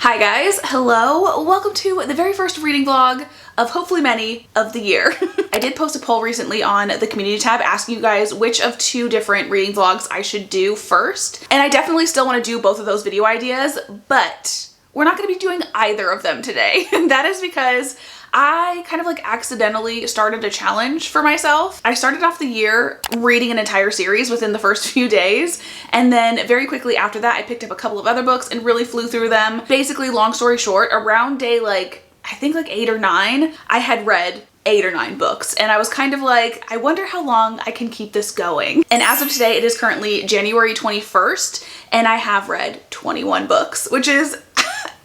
Hi guys, hello, welcome to the very first reading vlog of hopefully many of the year. I did post a poll recently on the community tab asking you guys which of two different reading vlogs I should do first, and I definitely still want to do both of those video ideas, but we're not going to be doing either of them today. That is because I kind of accidentally started a challenge for myself. I started off the year reading an entire series within the first few days, and then very quickly after that I picked up a couple of other books and really flew through them. Basically, long story short, around day I think 8 or 9, I had read 8 or 9 books, and I was kind of like, I wonder how long I can keep this going. And as of today, it is currently January 21st, and I have read 21 books, which is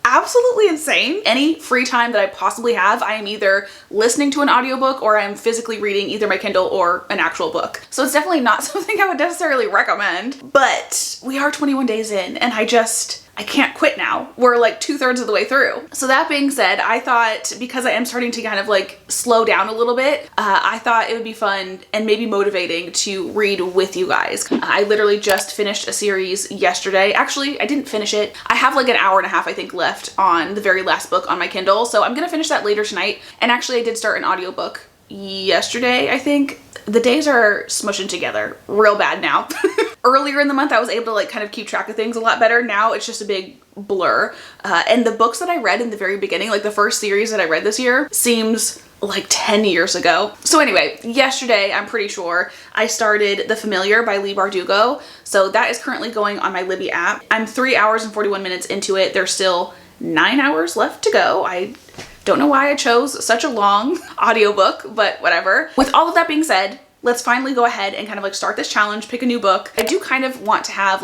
absolutely insane. Any free time that I possibly have, I am either listening to an audiobook or I'm physically reading either my Kindle or an actual book. So it's definitely not something I would necessarily recommend, but we are 21 days in and I can't quit now. We're 2/3 of the way through. So that being said, I thought because I am starting to kind of slow down a little bit, I thought it would be fun and maybe motivating to read with you guys. I literally just finished a series yesterday. Actually, I didn't finish it. I have an hour and a half, I think, left on the very last book on my Kindle. So I'm gonna finish that later tonight. And actually I did start an audiobook yesterday, I think. The days are smushing together real bad now. Earlier in the month, I was able to kind of keep track of things a lot better. Now it's just a big blur. And the books that I read in the very beginning, the first series that I read this year, seems 10 years ago. So anyway, yesterday, I'm pretty sure, I started The Familiar by Leigh Bardugo. So that is currently going on my Libby app. I'm 3 hours and 41 minutes into it. There's still 9 hours left to go. I don't know why I chose such a long audiobook, but whatever. With all of that being said, let's finally go ahead and kind of start this challenge, pick a new book. I do kind of want to have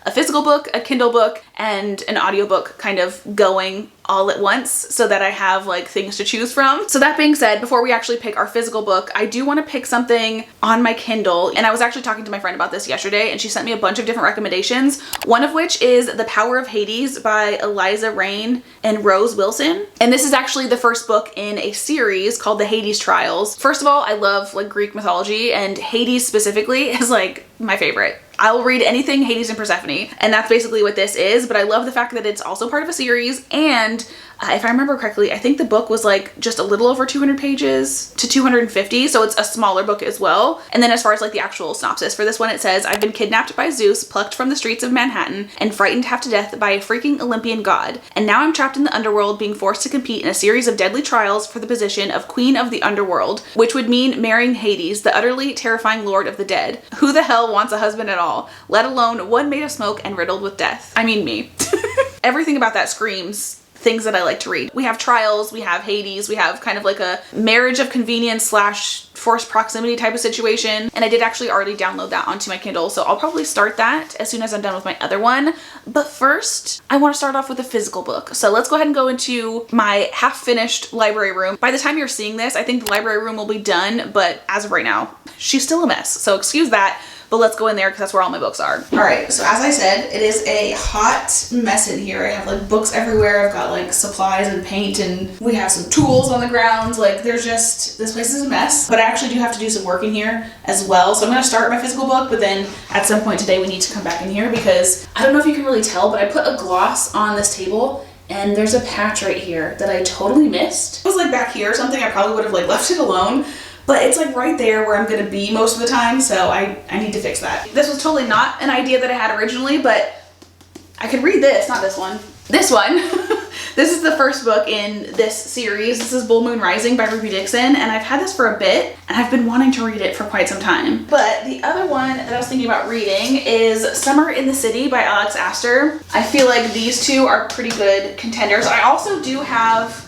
a physical book, a Kindle book, and an audiobook kind of going all at once so that I have things to choose from. So that being said, before we actually pick our physical book, I do want to pick something on my Kindle. And I was actually talking to my friend about this yesterday, and she sent me a bunch of different recommendations. One of which is The Power of Hades by Eliza Rain and Rose Wilson. And this is actually the first book in a series called The Hades Trials. First of all, I love Greek mythology, and Hades specifically is my favorite. I will read anything Hades and Persephone, and that's basically what this is, but I love the fact that it's also part of a series, and if I remember correctly, I think the book was just a little over 200 pages to 250, so it's a smaller book as well. And then as far as the actual synopsis for this one, it says, I've been kidnapped by Zeus, plucked from the streets of Manhattan, and frightened half to death by a freaking Olympian god. And now I'm trapped in the underworld, being forced to compete in a series of deadly trials for the position of Queen of the Underworld, which would mean marrying Hades, the utterly terrifying lord of the dead. Who the hell wants a husband at all, let alone one made of smoke and riddled with death? I mean, me. Everything about that screams things that I like to read. We have trials, we have Hades, we have kind of a marriage of convenience / forced proximity type of situation. And I did actually already download that onto my Kindle, so I'll probably start that as soon as I'm done with my other one. But first, I want to start off with a physical book. So let's go ahead and go into my half-finished library room. By the time you're seeing this, I think the library room will be done, but as of right now, she's still a mess. So excuse that. But let's go in there because that's where all my books are. All right, so as I said, it is a hot mess in here. I have books everywhere. I've got supplies and paint, and we have some tools on the ground. There's just, this place is a mess. But I actually do have to do some work in here as well. So I'm gonna start my physical book, but then at some point today we need to come back in here because I don't know if you can really tell, but I put a gloss on this table and there's a patch right here that I totally missed. It was back here or something. I probably would have left it alone. But it's right there where I'm gonna be most of the time, so I need to fix that. This was totally not an idea that I had originally, but I could read this, not this one. This one. This is the first book in this series. This is Bull Moon Rising by Ruby Dixon, and I've had this for a bit, and I've been wanting to read it for quite some time. But the other one that I was thinking about reading is Summer in the City by Alex Astor. I feel these two are pretty good contenders. I also do have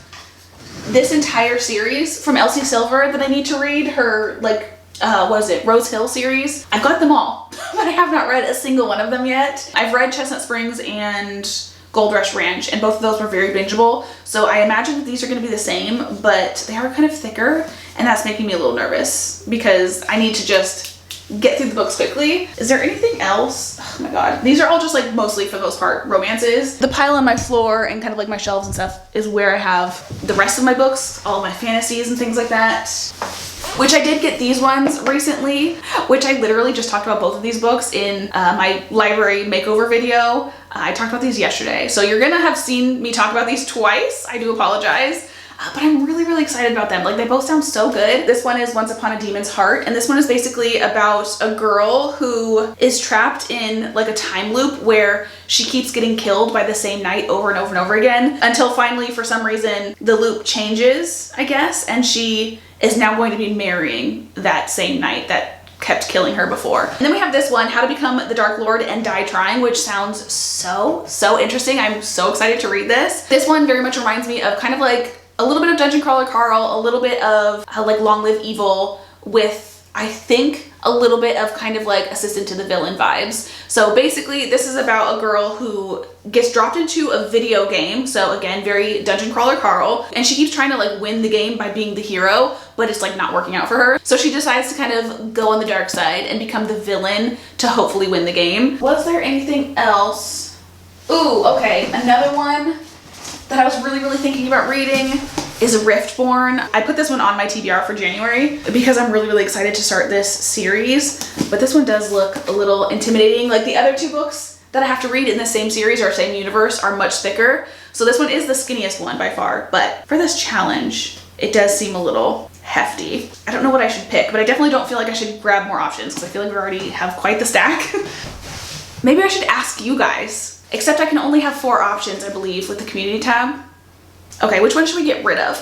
this entire series from Elsie Silver that I need to read, her what is it, Rose Hill series. I've got them all, but I have not read a single one of them yet. I've read Chestnut Springs and Gold Rush Ranch, and both of those were very bingeable, so I imagine that these are going to be the same, but they are kind of thicker, and that's making me a little nervous because I need to just get through the books quickly. Is there anything else? Oh my god. These are all just mostly, for the most part, romances. The pile on my floor and kind of my shelves and stuff is where I have the rest of my books, all of my fantasies and things like that. which I did get these ones recently, which I literally just talked about both of these books in my library makeover video. I talked about these yesterday, so you're gonna have seen me talk about these twice. I do apologize. But I'm really, really excited about them. Like, they both sound so good. This one is Once Upon a Demon's Heart, and this one is basically about a girl who is trapped in like a time loop where she keeps getting killed by the same knight over and over and over again until finally, for some reason, the loop changes, I guess, and she is now going to be marrying that same knight that kept killing her before. And then we have this one, How to Become the Dark Lord and Die Trying, which sounds so interesting. I'm so excited to read this. This one very much reminds me of kind of like a little bit of Dungeon Crawler Carl, a little bit of like Long Live Evil with, I think, a little bit of kind of like Assistant to the Villain vibes. So basically this is about a girl who gets dropped into a video game. So again, very Dungeon Crawler Carl, and she keeps trying to like win the game by being the hero, but it's like not working out for her. So she decides to kind of go on the dark side and become the villain to hopefully win the game. Was there anything else? Ooh, okay, another one that I was really thinking about reading is Riftborn. I put this one on my TBR for January because I'm really excited to start this series, but this one does look a little intimidating. Like the other two books that I have to read in the same series or same universe are much thicker. So this one is the skinniest one by far, but for this challenge, it does seem a little hefty. I don't know what I should pick, but I definitely don't feel like I should grab more options because I feel like we already have quite the stack. Maybe I should ask you guys. Except I can only have 4 options, I believe, with the community tab. Okay, which one should we get rid of?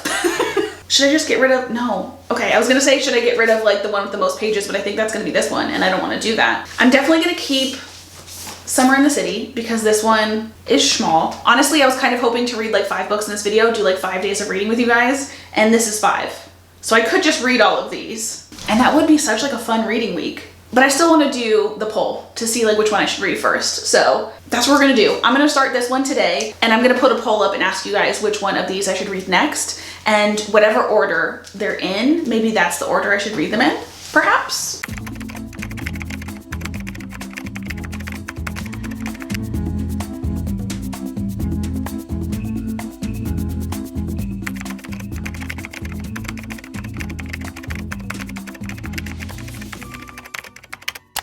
Should I just get rid of, no. Okay, I was gonna say, should I get rid of like the one with the most pages, but I think that's gonna be this one, and I don't wanna do that. I'm definitely gonna keep Summer in the City because this one is small. Honestly, I was kind of hoping to read like 5 books in this video, do like 5 days of reading with you guys, and this is 5. So I could just read all of these, and that would be such like a fun reading week. But I still want to do the poll to see like which one I should read first. So that's what we're gonna do. I'm gonna start this one today, and I'm gonna put a poll up and ask you guys which one of these I should read next. And whatever order they're in, maybe that's the order I should read them in, perhaps.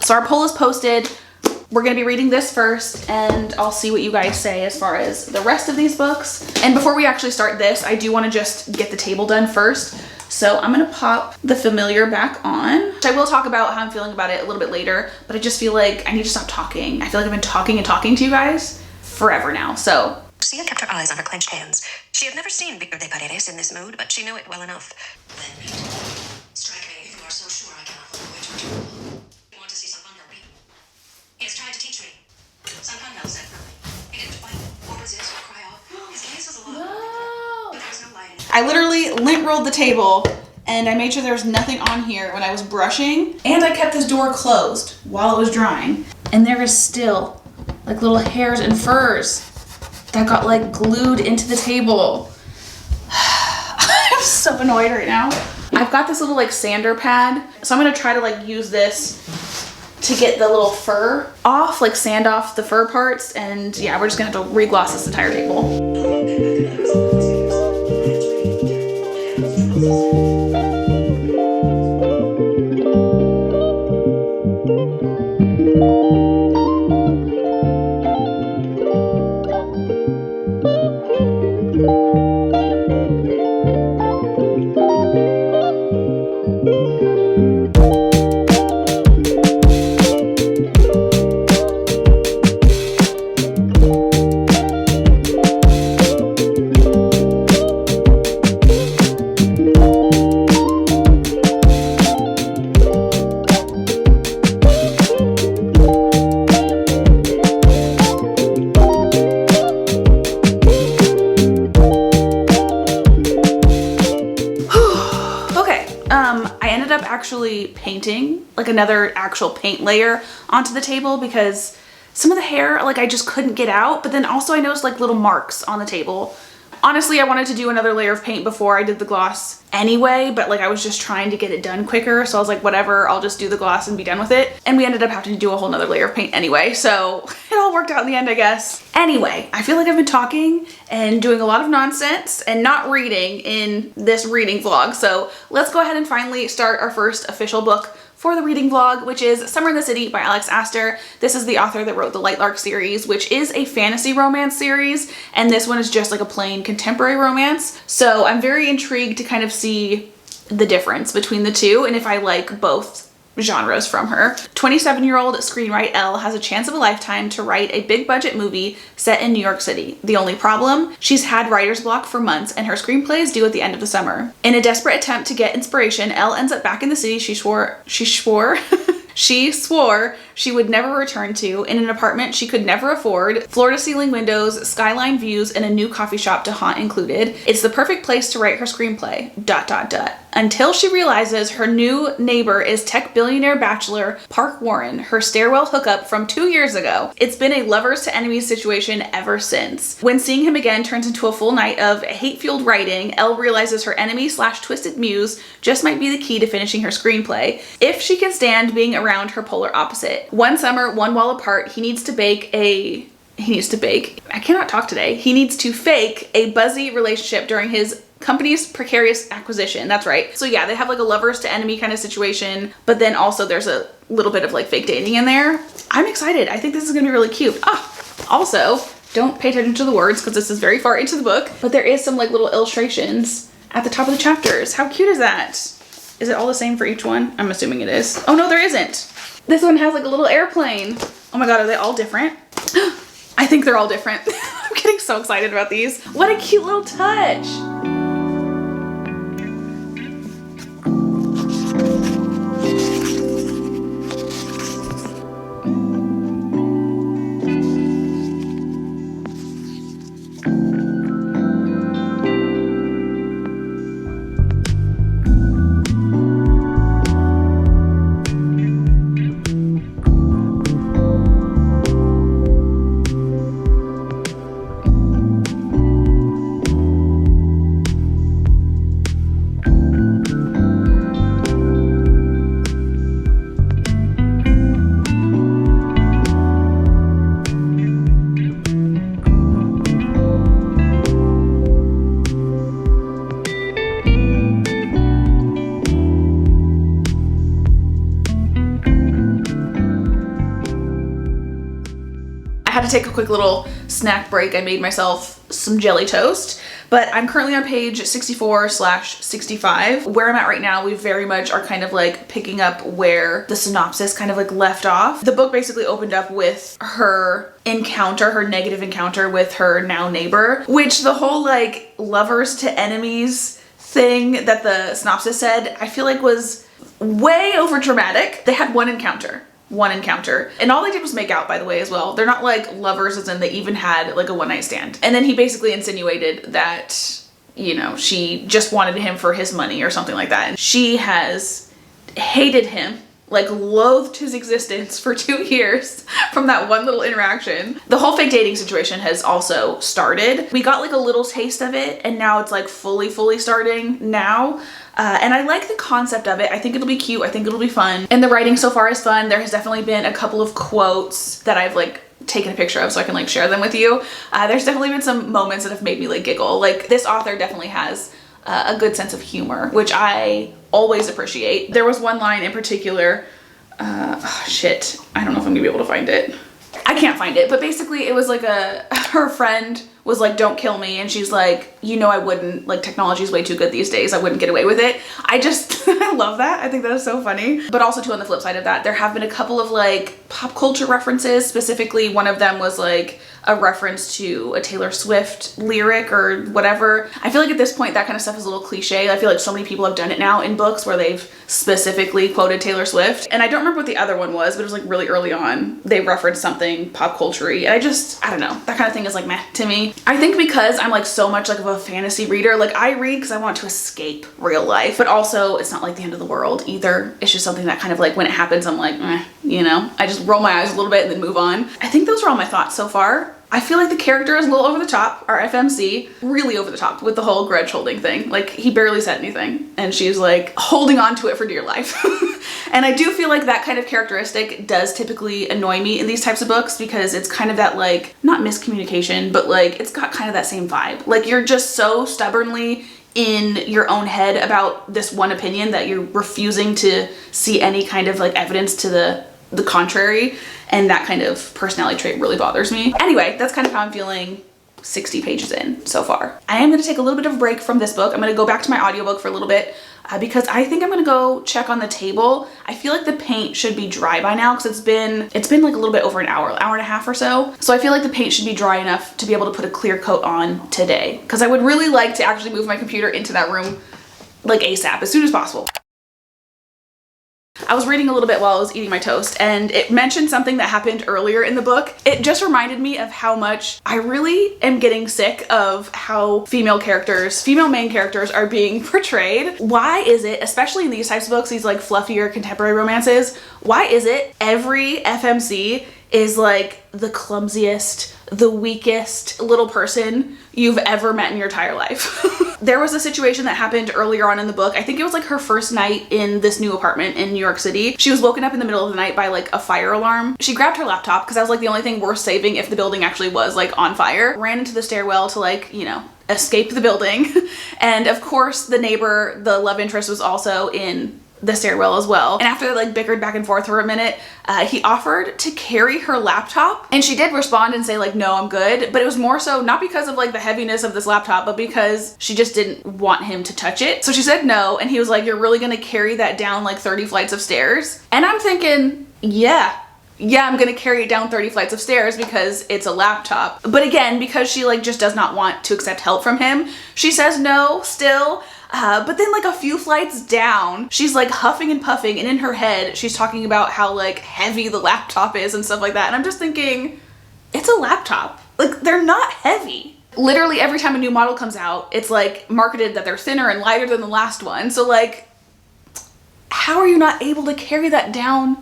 So our poll is posted. We're gonna be reading this first, and I'll see what you guys say as far as the rest of these books. And before we actually start this, I do wanna just get the table done first. So I'm gonna pop the familiar back on. I will talk about how I'm feeling about it a little bit later, but I just feel like I need to stop talking. I feel like I've been talking and talking to you guys forever now, so. Lucia kept her eyes on her clenched hands. She had never seen Victor de Paredes in this mood, but she knew it well enough. Then meet. Strike me if you are so sure I cannot look away toward you. You want to see some thunder reap? He has tried to teach me. Some thunder said nothing. He didn't fight, or resist, or cry out. His gaze was alone. No. But there was no light in it. I literally lint rolled the table, and I made sure there was nothing on here when I was brushing, and I kept this door closed while it was drying. And there is still like little hairs and furs that got like glued into the table. I'm so annoyed right now. I've got this little like sander pad, so I'm gonna try to like use this to get the little fur off, like sand off the fur parts, and yeah, we're just gonna have to re-gloss this entire table. Actually painting like another actual paint layer onto the table because some of the hair like I just couldn't get out, but then also I noticed like little marks on the table. Honestly, I wanted to do another layer of paint before I did the gloss anyway, but like I was just trying to get it done quicker, so I was like, whatever, I'll just do the gloss and be done with it. And we ended up having to do a whole nother layer of paint anyway, so it all worked out in the end, I guess. Anyway, I feel like I've been talking and doing a lot of nonsense and not reading in this reading vlog, so let's go ahead and finally start our first official book for the reading vlog, which is Summer in the City by Alex Astor. This is the author that wrote the Lightlark series, which is a fantasy romance series, and this one is just like a plain contemporary romance. So I'm very intrigued to kind of see the difference between the two and if I like both genres from her. 27-year-old screenwriter Elle has a chance of a lifetime to write a big budget movie set in New York City. The only problem? She's had writer's block for months and her screenplay is due at the end of the summer. In a desperate attempt to get inspiration, Elle ends up back in the city she swore she would never return to, in an apartment she could never afford, floor-to-ceiling windows, skyline views, and a new coffee shop to haunt included. It's the perfect place to write her screenplay, ... Until she realizes her new neighbor is tech billionaire bachelor Park Warren, her stairwell hookup from 2 years ago. It's been a lovers to enemies situation ever since. When seeing him again turns into a full night of hate-fueled writing, Elle realizes her enemy/twisted muse just might be the key to finishing her screenplay, if she can stand being around her polar opposite. One summer, one wall apart, he needs to fake a buzzy relationship during his company's precarious acquisition. That's right. So yeah, they have like a lovers to enemy kind of situation, but then also there's a little bit of like fake dating in there. I'm excited. I think this is gonna be really cute. Also, don't pay attention to the words because this is very far into the book, but there is some like little illustrations at the top of the chapters. How cute is that? Is it all the same for each one? I'm assuming it is. Oh no, there isn't. This one has like a little airplane. Oh my God, are they all different? I think they're all different. I'm getting so excited about these. What a cute little touch. I had to take a quick little snack break. I made myself some jelly toast, but I'm currently on page 64/65. Where I'm at right now, we very much are kind of like picking up where the synopsis kind of like left off. The book basically opened up with her encounter, her negative encounter with her now neighbor, which the whole like lovers to enemies thing that the synopsis said, I feel like was way over dramatic. They had one encounter. And all they did was make out, by the way, as well. They're not like lovers as in they even had like a one-night stand. And then he basically insinuated that, you know, she just wanted him for his money or something like that. And she has hated him, like loathed his existence for 2 years from that one little interaction. The whole fake dating situation has also started. We got like a little taste of it and now it's like fully starting now. And I like the concept of it. I think it'll be cute. I think it'll be fun. And the writing so far is fun. There has definitely been a couple of quotes that I've like taken a picture of so I can like share them with you. There's definitely been some moments that have made me like giggle. Like this author definitely has a good sense of humor, which I always appreciate. There was one line in particular, oh shit, I don't know if I'm gonna be able to find it. I can't find it, but basically it was like her friend was like, don't kill me. And she's like, you know, I wouldn't, like technology is way too good these days. I wouldn't get away with it. I love that. I think that is so funny. But also too, on the flip side of that, there have been a couple of like pop culture references. Specifically, one of them was like a reference to a Taylor Swift lyric or whatever. I feel like at this point that kind of stuff is a little cliche. I feel like so many people have done it now in books where they've specifically quoted Taylor Swift. And I don't remember what the other one was, but it was like really early on. They referenced something pop culture-y. And I don't know. That kind of thing is like meh to me. I think because I'm like so much like of a fantasy reader, like I read because I want to escape real life, but also it's not like the end of the world either. It's just something that kind of like when it happens, I'm like, you know, I just roll my eyes a little bit and then move on. I think those are all my thoughts so far. I feel like the character is a little over the top, our FMC, really over the top with the whole grudge holding thing. Like he barely said anything and she's like holding on to it for dear life. And I do feel like that kind of characteristic does typically annoy me in these types of books because it's kind of that like, not miscommunication, but like it's got kind of that same vibe. Like you're just so stubbornly in your own head about this one opinion that you're refusing to see any kind of like evidence to the contrary, and that kind of personality trait really bothers me. Anyway, that's kind of how I'm feeling 60 pages in so far. I am going to take a little bit of a break from this book. I'm going to go back to my audiobook for a little bit because I think I'm going to go check on the table. I feel like the paint should be dry by now because it's been like a little bit over an hour and a half or so. So I feel like the paint should be dry enough to be able to put a clear coat on today, because I would really like to actually move my computer into that room like ASAP, as soon as possible. I was reading a little bit while I was eating my toast, and it mentioned something that happened earlier in the book. It just reminded me of how much I really am getting sick of how female main characters are being portrayed. Why is it, especially in these types of books, these like fluffier contemporary romances, why is it every FMC is like the clumsiest, the weakest little person you've ever met in your entire life? There was a situation that happened earlier on in the book. I think it was like her first night in this new apartment in New York City. She was woken up in the middle of the night by like a fire alarm. She grabbed her laptop because that was like the only thing worth saving if the building actually was like on fire. Ran into the stairwell to like, you know, escape the building. And of course the neighbor, the love interest, was also in the stairwell as well. And after they like bickered back and forth for a minute, he offered to carry her laptop, and she did respond and say like, no, I'm good. But it was more so not because of like the heaviness of this laptop, but because she just didn't want him to touch it. So she said no, and he was like, you're really gonna carry that down like 30 flights of stairs? And I'm thinking, yeah, I'm gonna carry it down 30 flights of stairs because it's a laptop. But again, because she like just does not want to accept help from him, she says no still. But then like a few flights down, she's like huffing and puffing, and in her head, she's talking about how like heavy the laptop is and stuff like that. And I'm just thinking, it's a laptop. Like, they're not heavy. Literally every time a new model comes out, it's like marketed that they're thinner and lighter than the last one. So like, how are you not able to carry that down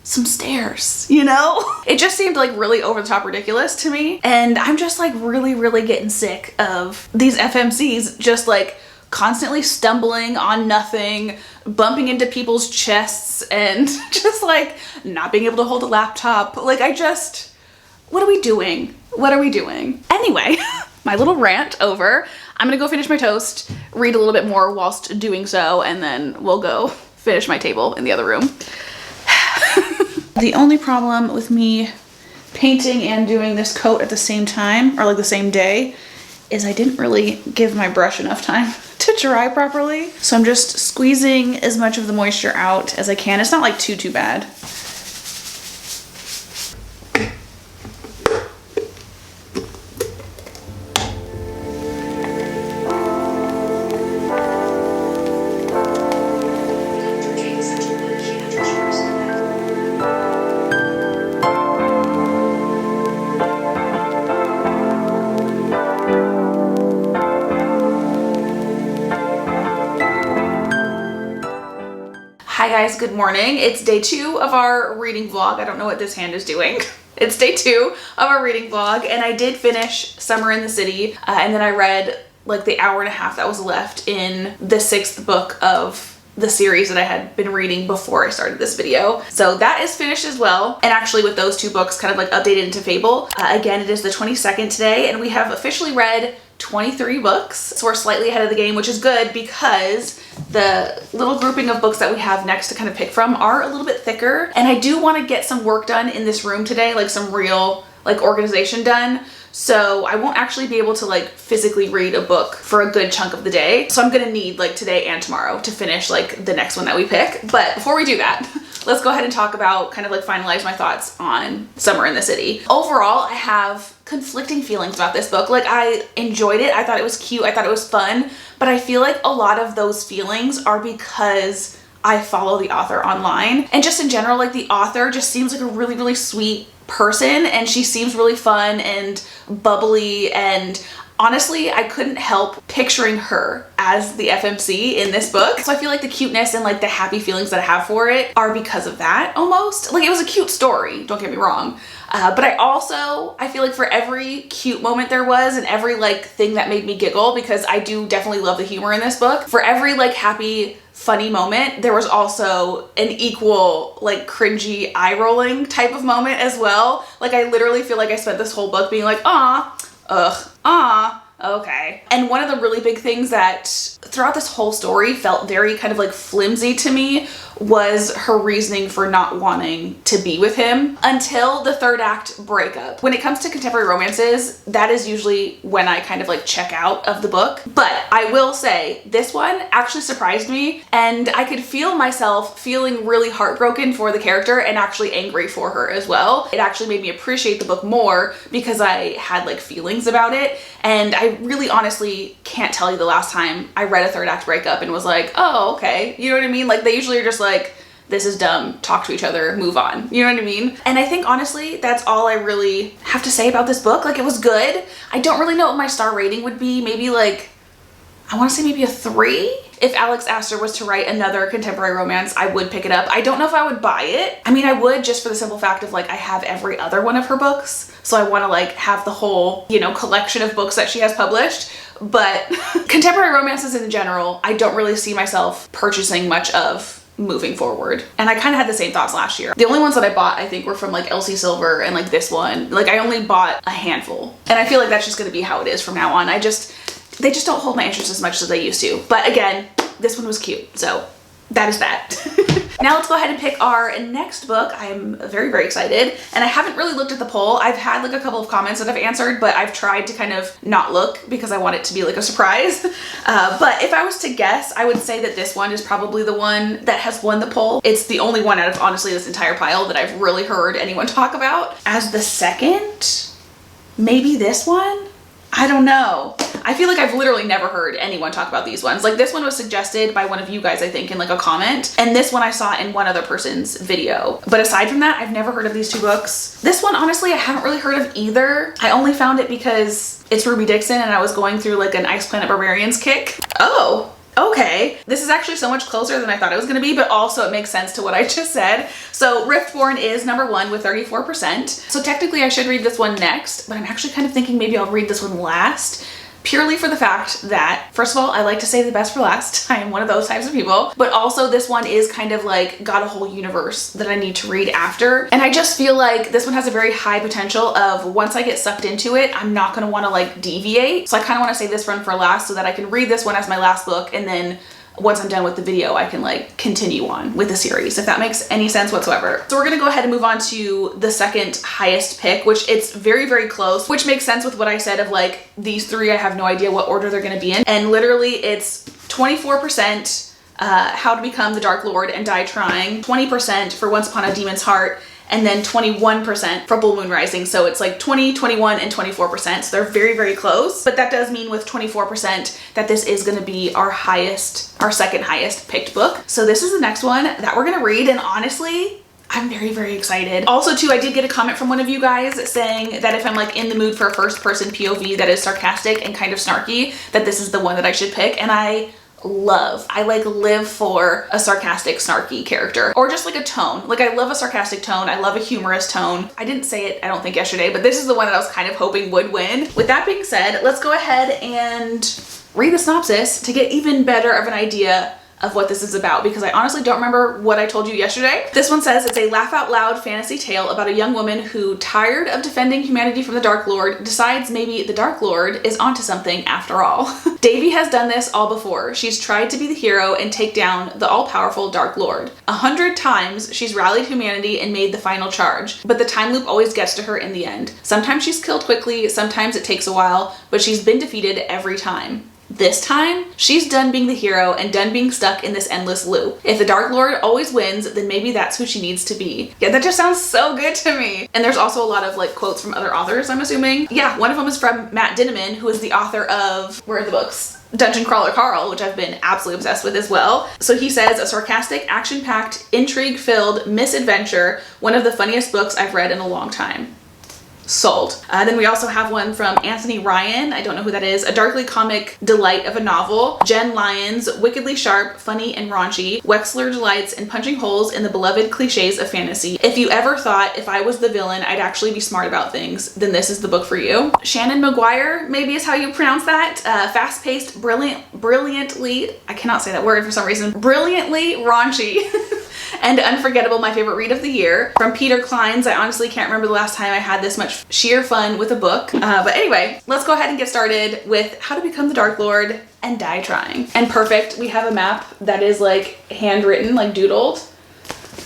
some stairs, you know? It just seemed like really over the top ridiculous to me. And I'm just like really getting sick of these FMCs just like constantly stumbling on nothing, bumping into people's chests, and just like not being able to hold a laptop. Like, what are we doing? What are we doing? Anyway, my little rant over. I'm gonna go finish my toast, read a little bit more whilst doing so, and then we'll go finish my table in the other room. The only problem with me painting and doing this coat at the same time, or like the same day, is I didn't really give my brush enough time to dry properly. So I'm just squeezing as much of the moisture out as I can. It's not like too bad. Hi guys, good morning. It's day 2 of our reading vlog. I don't know what this hand is doing. It's day 2 of our reading vlog, and I did finish Summer in the City, and then I read like the hour and a half that was left in the 6th book of the series that I had been reading before I started this video. So that is finished as well. And actually with those 2 books kind of like updated into Fable. Again, it is the 22nd today, and we have officially read 23 books. So we're slightly ahead of the game, which is good because the little grouping of books that we have next to kind of pick from are a little bit thicker. And I do want to get some work done in this room today, like some real like organization done. So I won't actually be able to like physically read a book for a good chunk of the day. So I'm gonna need like today and tomorrow to finish like the next one that we pick. But before we do that, let's go ahead and talk about kind of like finalize my thoughts on Summer in the City. Overall, I have conflicting feelings about this book. Like, I enjoyed it. I thought it was cute. I thought it was fun. But I feel like a lot of those feelings are because I follow the author online. And just in general, like the author just seems like a really sweet person, and she seems really fun and bubbly, and honestly I couldn't help picturing her as the FMC in this book. So I feel like the cuteness and like the happy feelings that I have for it are because of that almost. Like, it was a cute story, don't get me wrong. But I feel like for every cute moment there was, and every like thing that made me giggle, because I do definitely love the humor in this book, for every like happy funny moment, there was also an equal like cringy eye rolling type of moment as well. Like, I literally feel like I spent this whole book being like, ah, ugh, ah, okay. And one of the really big things that throughout this whole story felt very kind of like flimsy to me was her reasoning for not wanting to be with him until the third act breakup. When it comes to contemporary romances, that is usually when I kind of like check out of the book. But I will say this one actually surprised me, and I could feel myself feeling really heartbroken for the character and actually angry for her as well. It actually made me appreciate the book more because I had like feelings about it. And I really honestly can't tell you the last time I read a third act breakup and was like, oh, okay. You know what I mean? Like they usually are just like, this is dumb, talk to each other, move on. You know what I mean? And I think honestly, that's all I really have to say about this book. Like it was good. I don't really know what my star rating would be. Maybe like, I want to say maybe a 3. If Alex Astor was to write another contemporary romance, I would pick it up. I don't know if I would buy it. I mean, I would just for the simple fact of like, I have every other one of her books. So I want to like have the whole, you know, collection of books that she has published. But contemporary romances in general, I don't really see myself purchasing much of moving forward. And I kind of had the same thoughts last year. The only ones that I bought, I think, were from like Elsie Silver and like this one. Like I only bought a handful. And I feel like that's just going to be how it is from now on. They just don't hold my interest as much as they used to. But again, this one was cute. So that is that. Now let's go ahead and pick our next book. I am very, very excited. And I haven't really looked at the poll. I've had like a couple of comments that I've answered, but I've tried to kind of not look because I want it to be like a surprise. But if I was to guess, I would say that this one is probably the one that has won the poll. It's the only one out of honestly this entire pile that I've really heard anyone talk about. As the second, maybe this one? I don't know. I feel like I've literally never heard anyone talk about these ones. Like this one was suggested by one of you guys, I think, in like a comment. And this one I saw in one other person's video. But aside from that, I've never heard of these two books. This one, honestly, I haven't really heard of either. I only found it because it's Ruby Dixon and I was going through like an Ice Planet Barbarians kick. Oh. Okay, this is actually so much closer than I thought it was going to be, but also it makes sense to what I just said. So Riftborn is number 1 with 34%. So technically I should read this one next, but I'm actually kind of thinking maybe I'll read this one last, purely for the fact that, first of all, I like to save the best for last. I am one of those types of people, but also this one is kind of like got a whole universe that I need to read after. And I just feel like this one has a very high potential of once I get sucked into it, I'm not going to want to like deviate. So I kind of want to save this one for last so that I can read this one as my last book. And then once I'm done with the video, I can like continue on with the series, if that makes any sense whatsoever. So we're gonna go ahead and move on to the second highest pick, which it's very, very close, which makes sense with what I said of like these 3, I have no idea what order they're gonna be in. And literally it's 24% How to Become the Dark Lord and Die Trying, 20% for Once Upon a Demon's Heart, and then 21% for Full Moon Rising. So it's like 20, 21, and 24%. So they're very, very close. But that does mean with 24% that this is going to be our second highest picked book. So this is the next one that we're going to read. And honestly, I'm very, very excited. Also too, I did get a comment from one of you guys saying that if I'm like in the mood for a first person POV that is sarcastic and kind of snarky, that this is the one that I should pick. And I like live for a sarcastic, snarky character, or just like a tone. Like I love a sarcastic tone. I love a humorous tone. I didn't say it, I don't think, yesterday, but this is the one that I was kind of hoping would win. With that being said, let's go ahead and read the synopsis to get even better of an idea of what this is about, because I honestly don't remember what I told you yesterday. This one says it's a laugh out loud fantasy tale about a young woman who, tired of defending humanity from the Dark Lord, decides maybe the Dark Lord is onto something after all. Davy has done this all before. She's tried to be the hero and take down the all-powerful Dark Lord. 100 times she's rallied humanity and made the final charge, but the time loop always gets to her in the end. Sometimes she's killed quickly, sometimes it takes a while, but she's been defeated every time. This time, she's done being the hero and done being stuck in this endless loop. If the Dark Lord always wins, then maybe that's who she needs to be. Yeah, that just sounds so good to me. And there's also a lot of like quotes from other authors, I'm assuming. Yeah, one of them is from Matt Dinniman, who is the author of, where are the books? Dungeon Crawler Carl, which I've been absolutely obsessed with as well. So he says, a sarcastic, action-packed, intrigue-filled misadventure, one of the funniest books I've read in a long time. Sold. Then we also have one from Anthony Ryan. I don't know who that is. A darkly comic delight of a novel. Jen Lyons, wickedly sharp, funny, and raunchy. Wexler delights in punching holes in the beloved cliches of fantasy. If you ever thought if I was the villain, I'd actually be smart about things, then this is the book for you. Shannon McGuire, maybe is how you pronounce that. Fast-paced, brilliantly, I cannot say that word for some reason, brilliantly raunchy. And Unforgettable, my favorite read of the year. From Peter Klein's. I honestly can't remember the last time I had this much sheer fun with a book. But anyway, let's go ahead and get started with How to Become the Dark Lord and Die Trying. And perfect, we have a map that is like handwritten, like doodled.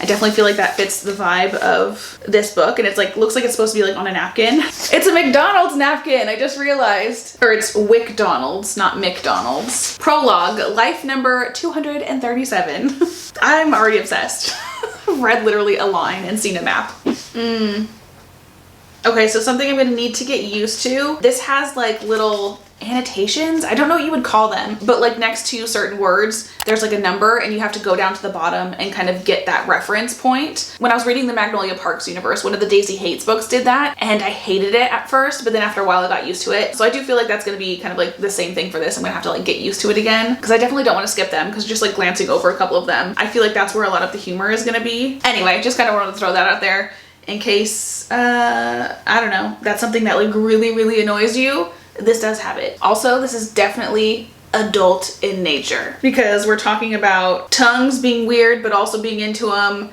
I definitely feel like that fits the vibe of this book, and it's like, looks like it's supposed to be like on a napkin. It's a McDonald's napkin, I just realized. Or it's WickDonald's, not McDonald's. Prologue, life number 237. I'm already obsessed. I've read literally a line and seen a map. Okay, so something I'm gonna need to get used to. This has like little annotations. I don't know what you would call them, but like next to certain words, there's like a number and you have to go down to the bottom and kind of get that reference point. When I was reading the Magnolia Parks universe, one of the Daisy Hates books did that, and I hated it at first, but then after a while I got used to it. So I do feel like that's gonna be kind of like the same thing for this. I'm gonna have to like get used to it again, because I definitely don't want to skip them, because just like glancing over a couple of them, I feel like that's where a lot of the humor is gonna be. Anyway, just kind of wanted to throw that out there in case, I don't know, that's something that like really annoys you. This does have it. Also, this is definitely adult in nature, because we're talking about tongues being weird, but also being into them.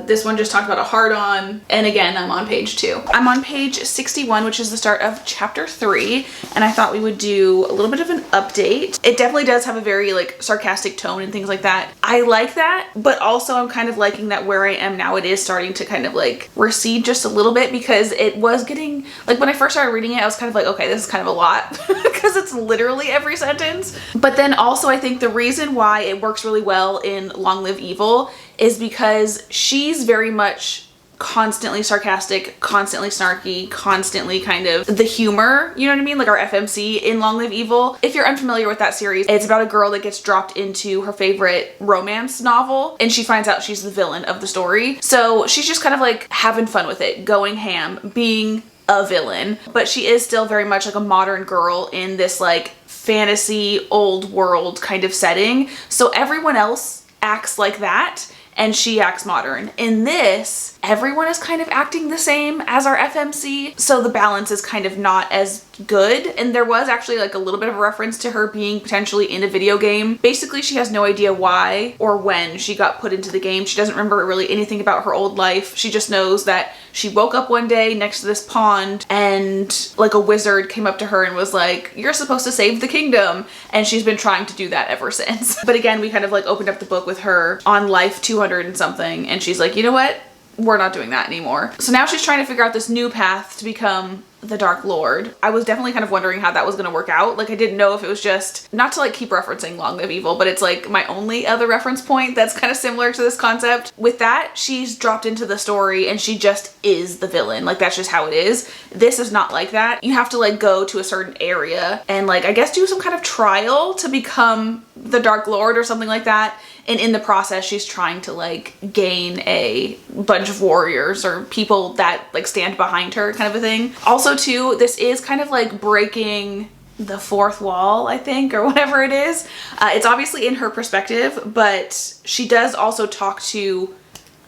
This one just talked about a hard-on, and again, I'm on page 2. I'm on page 61, which is the start of chapter 3, and I thought we would do a little bit of an update. It definitely does have a very like sarcastic tone and things like that. I like that, but also I'm kind of liking that where I am now, it is starting to kind of like recede just a little bit, because it was getting, like when I first started reading it, I was kind of like, okay, this is kind of a lot, because it's literally every sentence. But then also I think the reason why it works really well in Long Live Evil is because she's very much constantly sarcastic, constantly snarky, constantly kind of the humor, you know what I mean? Like our FMC in Long Live Evil. If you're unfamiliar with that series, it's about a girl that gets dropped into her favorite romance novel, and she finds out she's the villain of the story. So she's just kind of like having fun with it, going ham, being a villain, but she is still very much like a modern girl in this like fantasy old world kind of setting. So everyone else acts like that, and she acts modern. In this, everyone is kind of acting the same as our FMC, so the balance is kind of not as good. And there was actually like a little bit of a reference to her being potentially in a video game. Basically, she has no idea why or when she got put into the game. She doesn't remember really anything about her old life. She just knows that she woke up one day next to this pond, and like a wizard came up to her and was like, you're supposed to save the kingdom. And she's been trying to do that ever since. But again, we kind of like opened up the book with her on life 200 and something, and she's like, you know what? We're not doing that anymore. So now she's trying to figure out this new path to become the Dark Lord. I was definitely kind of wondering how that was going to work out. Like I didn't know if it was just, not to like keep referencing Long Live Evil, but it's like my only other reference point that's kind of similar to this concept. With that, she's dropped into the story and she just is the villain. Like that's just how it is. This is not like that. You have to like go to a certain area and like, I guess do some kind of trial to become the Dark Lord or something like that. And in the process, she's trying to like gain a bunch of warriors or people that like stand behind her kind of a thing. Also too, this is kind of like breaking the fourth wall, I think, or whatever it is. It's obviously in her perspective, but she does also talk to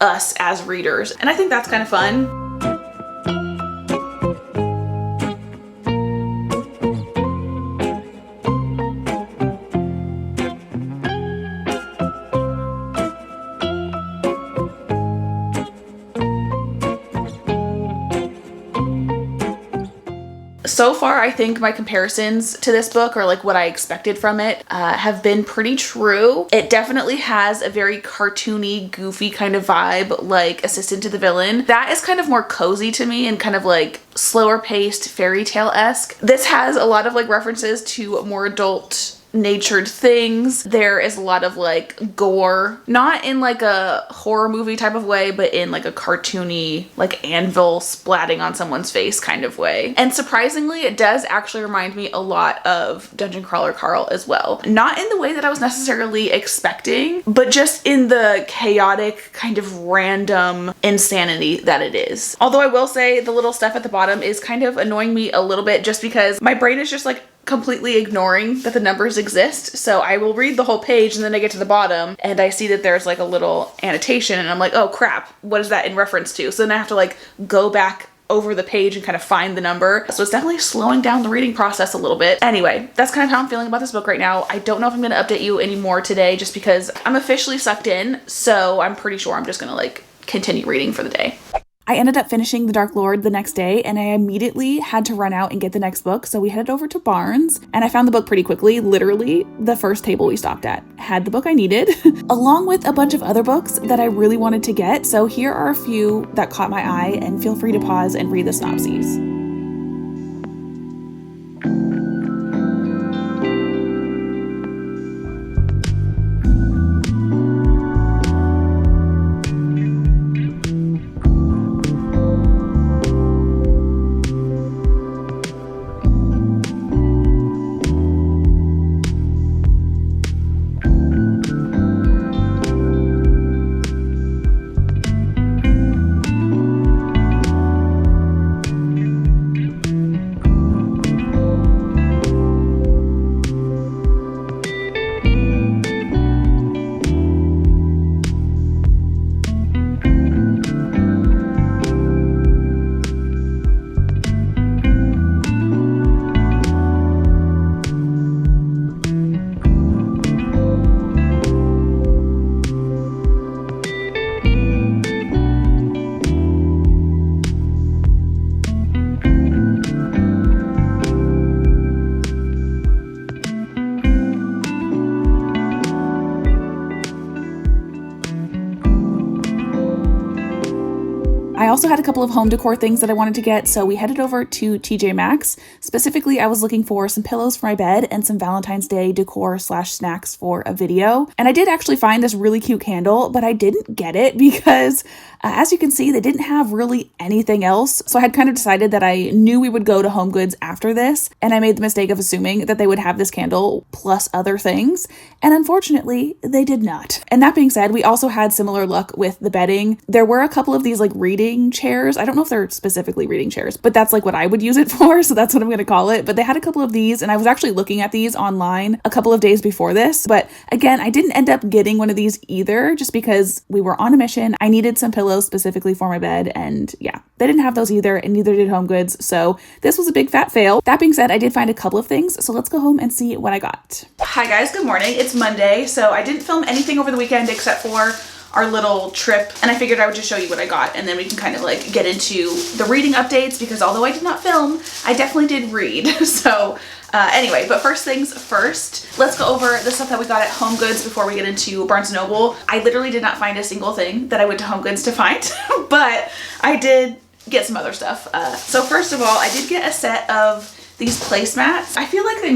us as readers. And I think that's kind of fun. So far, I think my comparisons to this book, or like what I expected from it, have been pretty true. It definitely has a very cartoony, goofy kind of vibe, like Assistant to the Villain. That is kind of more cozy to me and kind of like slower paced, fairy tale-esque. This has a lot of like references to more adult natured things. There is a lot of like gore, not in like a horror movie type of way, but in like a cartoony, like anvil splatting on someone's face kind of way. And surprisingly, it does actually remind me a lot of Dungeon Crawler Carl as well. Not in the way that I was necessarily expecting, but just in the chaotic kind of random insanity that it is. Although I will say the little stuff at the bottom is kind of annoying me a little bit, just because my brain is just like completely ignoring that the numbers exist. So I will read the whole page and then I get to the bottom and I see that there's like a little annotation and I'm like, oh crap, what is that in reference to? So then I have to like go back over the page and kind of find the number. So it's definitely slowing down the reading process a little bit. Anyway, that's kind of how I'm feeling about this book right now. I don't know if I'm going to update you anymore today just because I'm officially sucked in. So I'm pretty sure I'm just going to like continue reading for the day. I ended up finishing The Dark Lord the next day, and I immediately had to run out and get the next book, so we headed over to Barnes, and I found the book pretty quickly. Literally, the first table we stopped at had the book I needed, along with a bunch of other books that I really wanted to get, so here are a few that caught my eye, and feel free to pause and read the synopses. I also had a couple of home decor things that I wanted to get, so we headed over to TJ Maxx. Specifically, I was looking for some pillows for my bed and some Valentine's Day decor / snacks for a video. And I did actually find this really cute candle, but I didn't get it because as you can see, they didn't have really anything else. So I had kind of decided that I knew we would go to Home Goods after this, and I made the mistake of assuming that they would have this candle plus other things. And unfortunately, they did not. And that being said, we also had similar luck with the bedding. There were a couple of these like reading chairs. I don't know if they're specifically reading chairs, but that's like what I would use it for. So that's what I'm going to call it. But they had a couple of these, and I was actually looking at these online a couple of days before this. But again, I didn't end up getting one of these either, just because we were on a mission. I needed some pillows specifically for my bed. And yeah, they didn't have those either, and neither did Home Goods. So this was a big fat fail. That being said, I did find a couple of things. So let's go home and see what I got. Hi guys, good morning. It's Monday. So I didn't film anything over the weekend except for our little trip, and I figured I would just show you what I got, and then we can kind of like get into the reading updates, because although I did not film, I definitely did read. So anyway, but first things first, let's go over the stuff that we got at Home Goods before we get into Barnes & Noble. I literally did not find a single thing that I went to Home Goods to find, but I did get some other stuff. So first of all, I did get a set of these placemats. I feel like they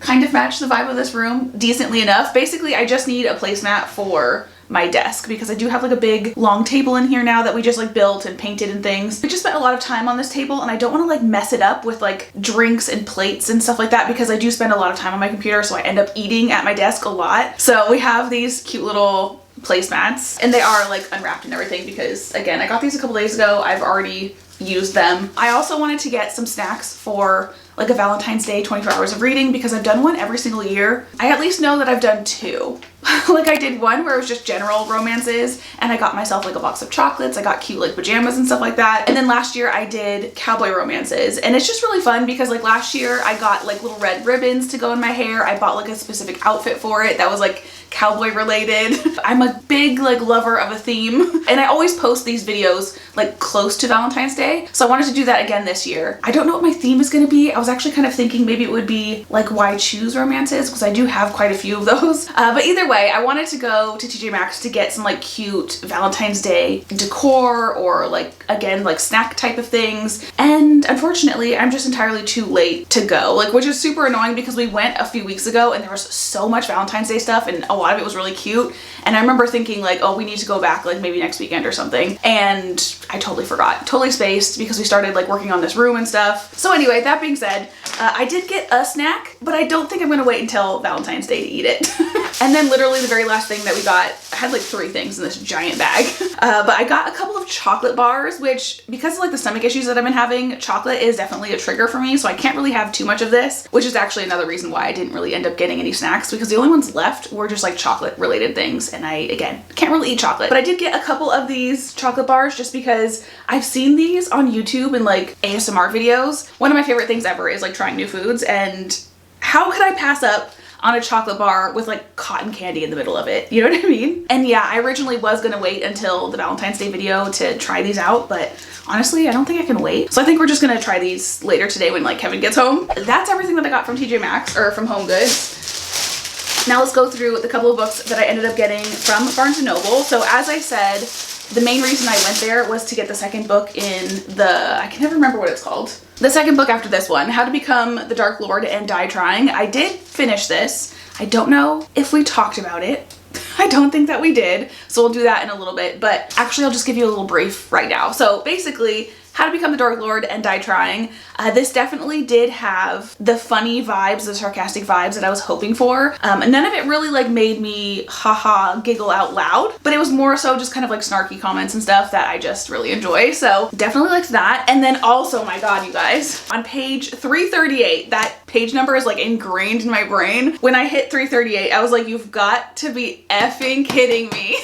kind of match the vibe of this room decently enough. Basically, I just need a placemat for my desk, because I do have like a big long table in here now that we just like built and painted and things. I just spent a lot of time on this table, and I don't want to like mess it up with like drinks and plates and stuff like that, because I do spend a lot of time on my computer, so I end up eating at my desk a lot. So we have these cute little placemats, and they are like unwrapped and everything, because again, I got these a couple days ago. I've already used them. I also wanted to get some snacks for like a Valentine's Day 24 hours of reading, because I've done one every single year. I at least know that I've done two. Like I did one where it was just general romances, and I got myself like a box of chocolates. I got cute like pajamas and stuff like that. And then last year I did cowboy romances, and it's just really fun because like last year I got like little red ribbons to go in my hair. I bought like a specific outfit for it that was like cowboy related. I'm a big like lover of a theme, and I always post these videos like close to Valentine's Day, so I wanted to do that again this year. I don't know what my theme is going to be. I was actually kind of thinking maybe it would be like why choose romances, because I do have quite a few of those. But either way, I wanted to go to TJ Maxx to get some like cute Valentine's Day decor, or like again like snack type of things, and unfortunately I'm just entirely too late to go, like, which is super annoying because we went a few weeks ago and there was so much Valentine's Day stuff, and a lot of it was really cute, and I remember thinking like, oh, we need to go back like maybe next weekend or something, and I totally forgot, totally spaced, because we started like working on this room and stuff. So anyway, that being said, I did get a snack, but I don't think I'm gonna wait until Valentine's Day to eat it. And then literally literally the very last thing that we got. I had like 3 things in this giant bag. But I got a couple of chocolate bars, which because of like the stomach issues that I've been having, chocolate is definitely a trigger for me. So I can't really have too much of this, which is actually another reason why I didn't really end up getting any snacks, because the only ones left were just like chocolate related things. And I, again, can't really eat chocolate. But I did get a couple of these chocolate bars just because I've seen these on YouTube and like ASMR videos. One of my favorite things ever is like trying new foods, and how could I pass up on a chocolate bar with like cotton candy in the middle of it? You know what I mean? And yeah, I originally was gonna wait until the Valentine's Day video to try these out, but honestly, I don't think I can wait. So I think we're just gonna try these later today when like Kevin gets home. That's everything that I got from TJ Maxx, or from Home Goods. Now let's go through the couple of books that I ended up getting from Barnes & Noble. So as I said, the main reason I went there was to get the second book in the, I can never remember what it's called. The second book after this one, How to Become the Dark Lord and Die Trying. I did finish this. I don't know if we talked about it. I don't think that we did. So we'll do that in a little bit, but actually I'll just give you a little brief right now. So basically, How to Become the Dark Lord and Die Trying. This definitely did have the funny vibes, the sarcastic vibes that I was hoping for. None of it really like made me haha giggle out loud, but it was more so just kind of like snarky comments and stuff that I just really enjoy. So definitely liked that. And then also, my God, you guys, on page 338, that page number is like ingrained in my brain. When I hit 338, I was like, you've got to be effing kidding me.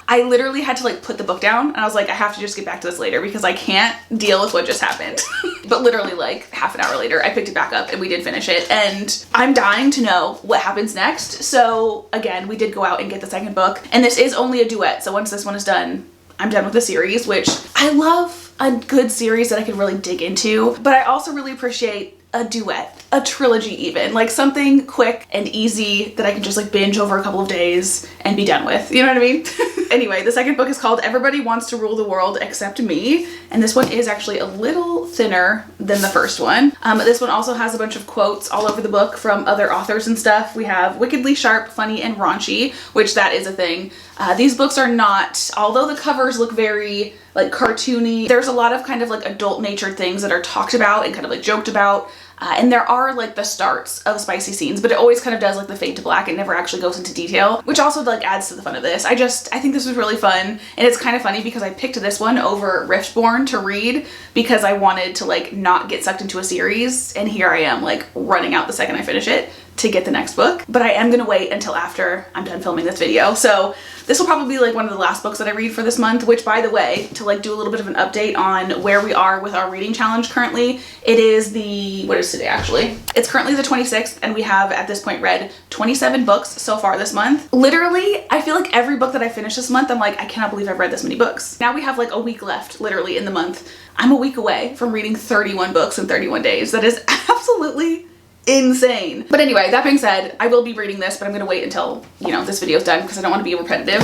I literally had to like put the book down, and I was like, I have to just get back to this later because I can't deal with what just happened. But literally like half an hour later, I picked it back up and we did finish it, and I'm dying to know what happens next. So again, we did go out and get the second book, and this is only a duet. So once this one is done, I'm done with the series, which I love a good series that I can really dig into. But I also really appreciate a duet, a trilogy even, like something quick and easy that I can just like binge over a couple of days and be done with. You know what I mean? Anyway, the second book is called Everybody Wants to Rule the World Except Me. And this one is actually a little thinner than the first one. This one also has a bunch of quotes all over the book from other authors and stuff. We have wickedly sharp, funny, and raunchy, which that is a thing. These books are not, although the covers look very like cartoony, there's a lot of kind of like adult natured things that are talked about and kind of like joked about. And there are like the starts of spicy scenes, but it always kind of does like the fade to black. It never actually goes into detail, which also like adds to the fun of this. I think this was really fun, and it's kind of funny because I picked this one over Riftborn to read because I wanted to like not get sucked into a series, and here I am like running out the second I finish it to get the next book. But I am gonna wait until after I'm done filming this video. So this will probably be like one of the last books that I read for this month, which by the way, to like do a little bit of an update on where we are with our reading challenge currently, it is the, what is today actually? It's currently the 26th, and we have at this point read 27 books so far this month. Literally, I feel like every book that I finish this month, I'm like, I cannot believe I've read this many books. Now we have like a week left literally in the month. I'm a week away from reading 31 books in 31 days. That is absolutely insane. But anyway, that being said, I will be reading this, but I'm gonna wait until, you know, this video's done because I don't want to be repetitive.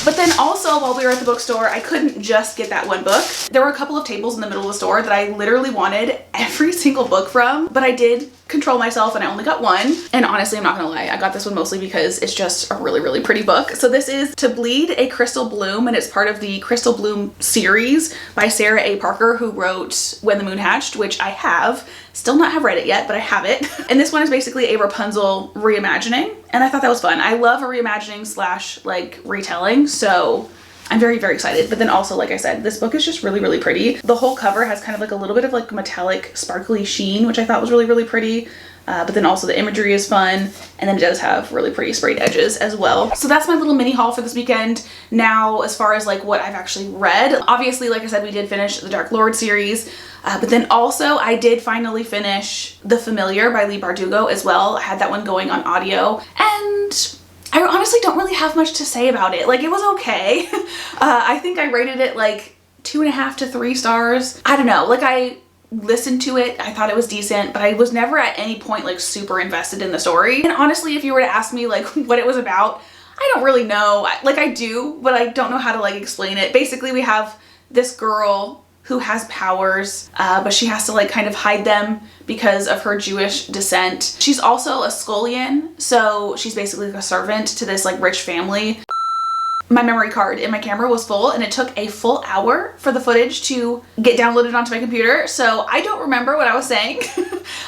But then also, while we were at the bookstore, I couldn't just get that one book. There were a couple of tables in the middle of the store that I literally wanted every single book from, but I did control myself and I only got one. And honestly, I'm not gonna lie, I got this one mostly because it's just a really, really pretty book. So this is To Bleed a Crystal Bloom, and it's part of the Crystal Bloom series by Sarah A. Parker, who wrote When the Moon Hatched, which I have. Still not have read it yet, but I have it. And this one is basically a Rapunzel reimagining, and I thought that was fun. I love a reimagining slash like retelling, so I'm very, very excited. But then also, like I said, this book is just really, really pretty. The whole cover has kind of like a little bit of like metallic sparkly sheen, which I thought was really, really pretty. But then also the imagery is fun, and then it does have really pretty sprayed edges as well. So that's my little mini haul for this weekend. Now, as far as like what I've actually read, obviously, like I said, we did finish the Dark Lord series, but then also I did finally finish The Familiar by Leigh Bardugo as well. I had that one going on audio, and I honestly don't really have much to say about it. Like, it was okay. I think I rated it like 2.5 to 3 stars. I don't know, like I listened to it, I thought it was decent, but I was never at any point like super invested in the story. And honestly, if you were to ask me like what it was about, I don't really know. Like I do, but I don't know how to like explain it. Basically, we have this girl who has powers, but she has to like kind of hide them because of her Jewish descent. She's also a scullion, so she's basically like a servant to this like rich family. my memory card in my camera was full and it took a full hour for the footage to get downloaded onto my computer. So I don't remember what I was saying.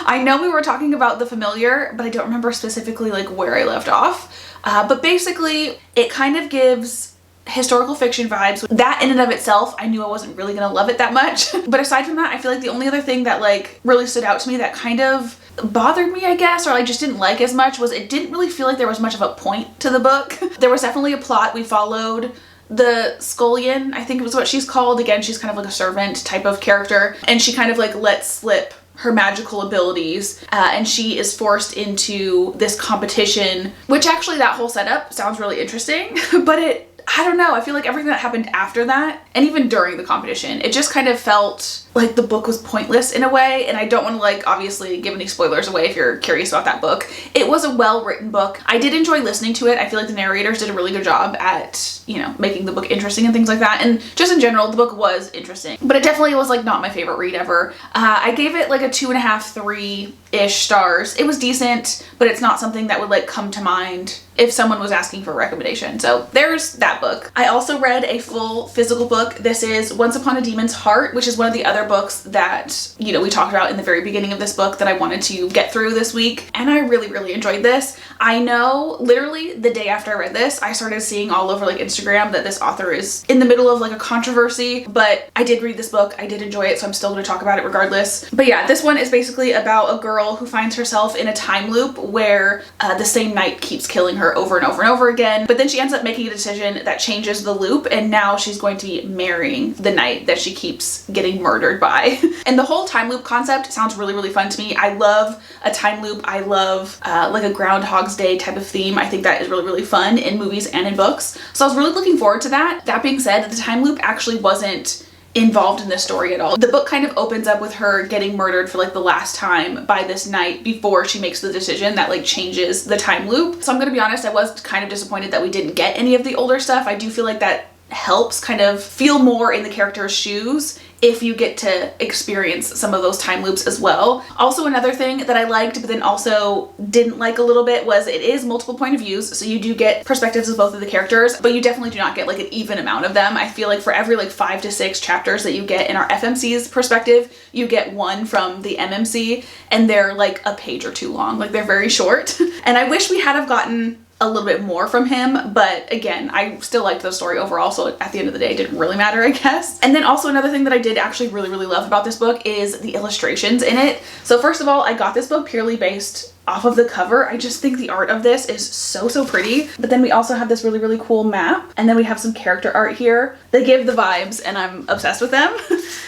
I know we were talking about the familiar, but I don't remember specifically like where I left off. But basically it kind of gives historical fiction vibes. That in and of itself, I knew I wasn't really gonna love it that much. But aside from that, I feel like the only other thing that like really stood out to me that kind of bothered me, I guess, or I just didn't like as much, was it didn't really feel like there was much of a point to the book. There was definitely a plot. We followed the Scullion, I think it was what she's called. Again, she's kind of like a servant type of character, and she kind of like lets slip her magical abilities, and she is forced into this competition, which actually that whole setup sounds really interesting, but I don't know, I feel like everything that happened after that, and even during the competition, it just kind of felt like the book was pointless in a way. And I don't want to like obviously give any spoilers away if you're curious about that book. It was a well-written book. I did enjoy listening to it. I feel like the narrators did a really good job at, you know, making the book interesting and things like that. And just in general, the book was interesting, but it definitely was like not my favorite read ever. I gave it like a 2.5, 3-ish stars. It was decent, but it's not something that would like come to mind if someone was asking for a recommendation. So there's that book. I also read a full physical book. This is Once Upon a Demon's Heart, which is one of the other books that, you know, we talked about in the very beginning of this book that I wanted to get through this week. And I really, really enjoyed this. I know literally the day after I read this, I started seeing all over like Instagram that this author is in the middle of like a controversy, but I did read this book. I did enjoy it, so I'm still going to talk about it regardless. But yeah, this one is basically about a girl who finds herself in a time loop where the same knight keeps killing her over and over and over again, but then she ends up making a decision that changes the loop, and now she's going to be marrying the knight that she keeps getting murdered by. And the whole time loop concept sounds really, really fun to me. I love a time loop. I love like a Groundhog's Day type of theme. I think that is really, really fun in movies and in books. So I was really looking forward to that. That being said, the time loop actually wasn't involved in this story at all. The book kind of opens up with her getting murdered for like the last time by this knight before she makes the decision that like changes the time loop. So I'm gonna be honest, I was kind of disappointed that we didn't get any of the older stuff. I do feel like that helps kind of feel more in the character's shoes if you get to experience some of those time loops as well. Also, another thing that I liked but then also didn't like a little bit was it is multiple point of views, so you do get perspectives of both of the characters, but you definitely do not get like an even amount of them. I feel like for every like 5 to 6 chapters that you get in our FMC's perspective, you get one from the MMC, and they're like a page or two long. Like, they're very short. And I wish we had have gotten a little bit more from him, but again, I still liked the story overall, so at the end of the day it didn't really matter, I guess. And then also another thing that I did actually really, really love about this book is the illustrations in it. So first of all, I got this book purely based off of the cover. I just think the art of this is so, so pretty. But then we also have this really, really cool map, and then we have some character art here. They give the vibes and I'm obsessed with them.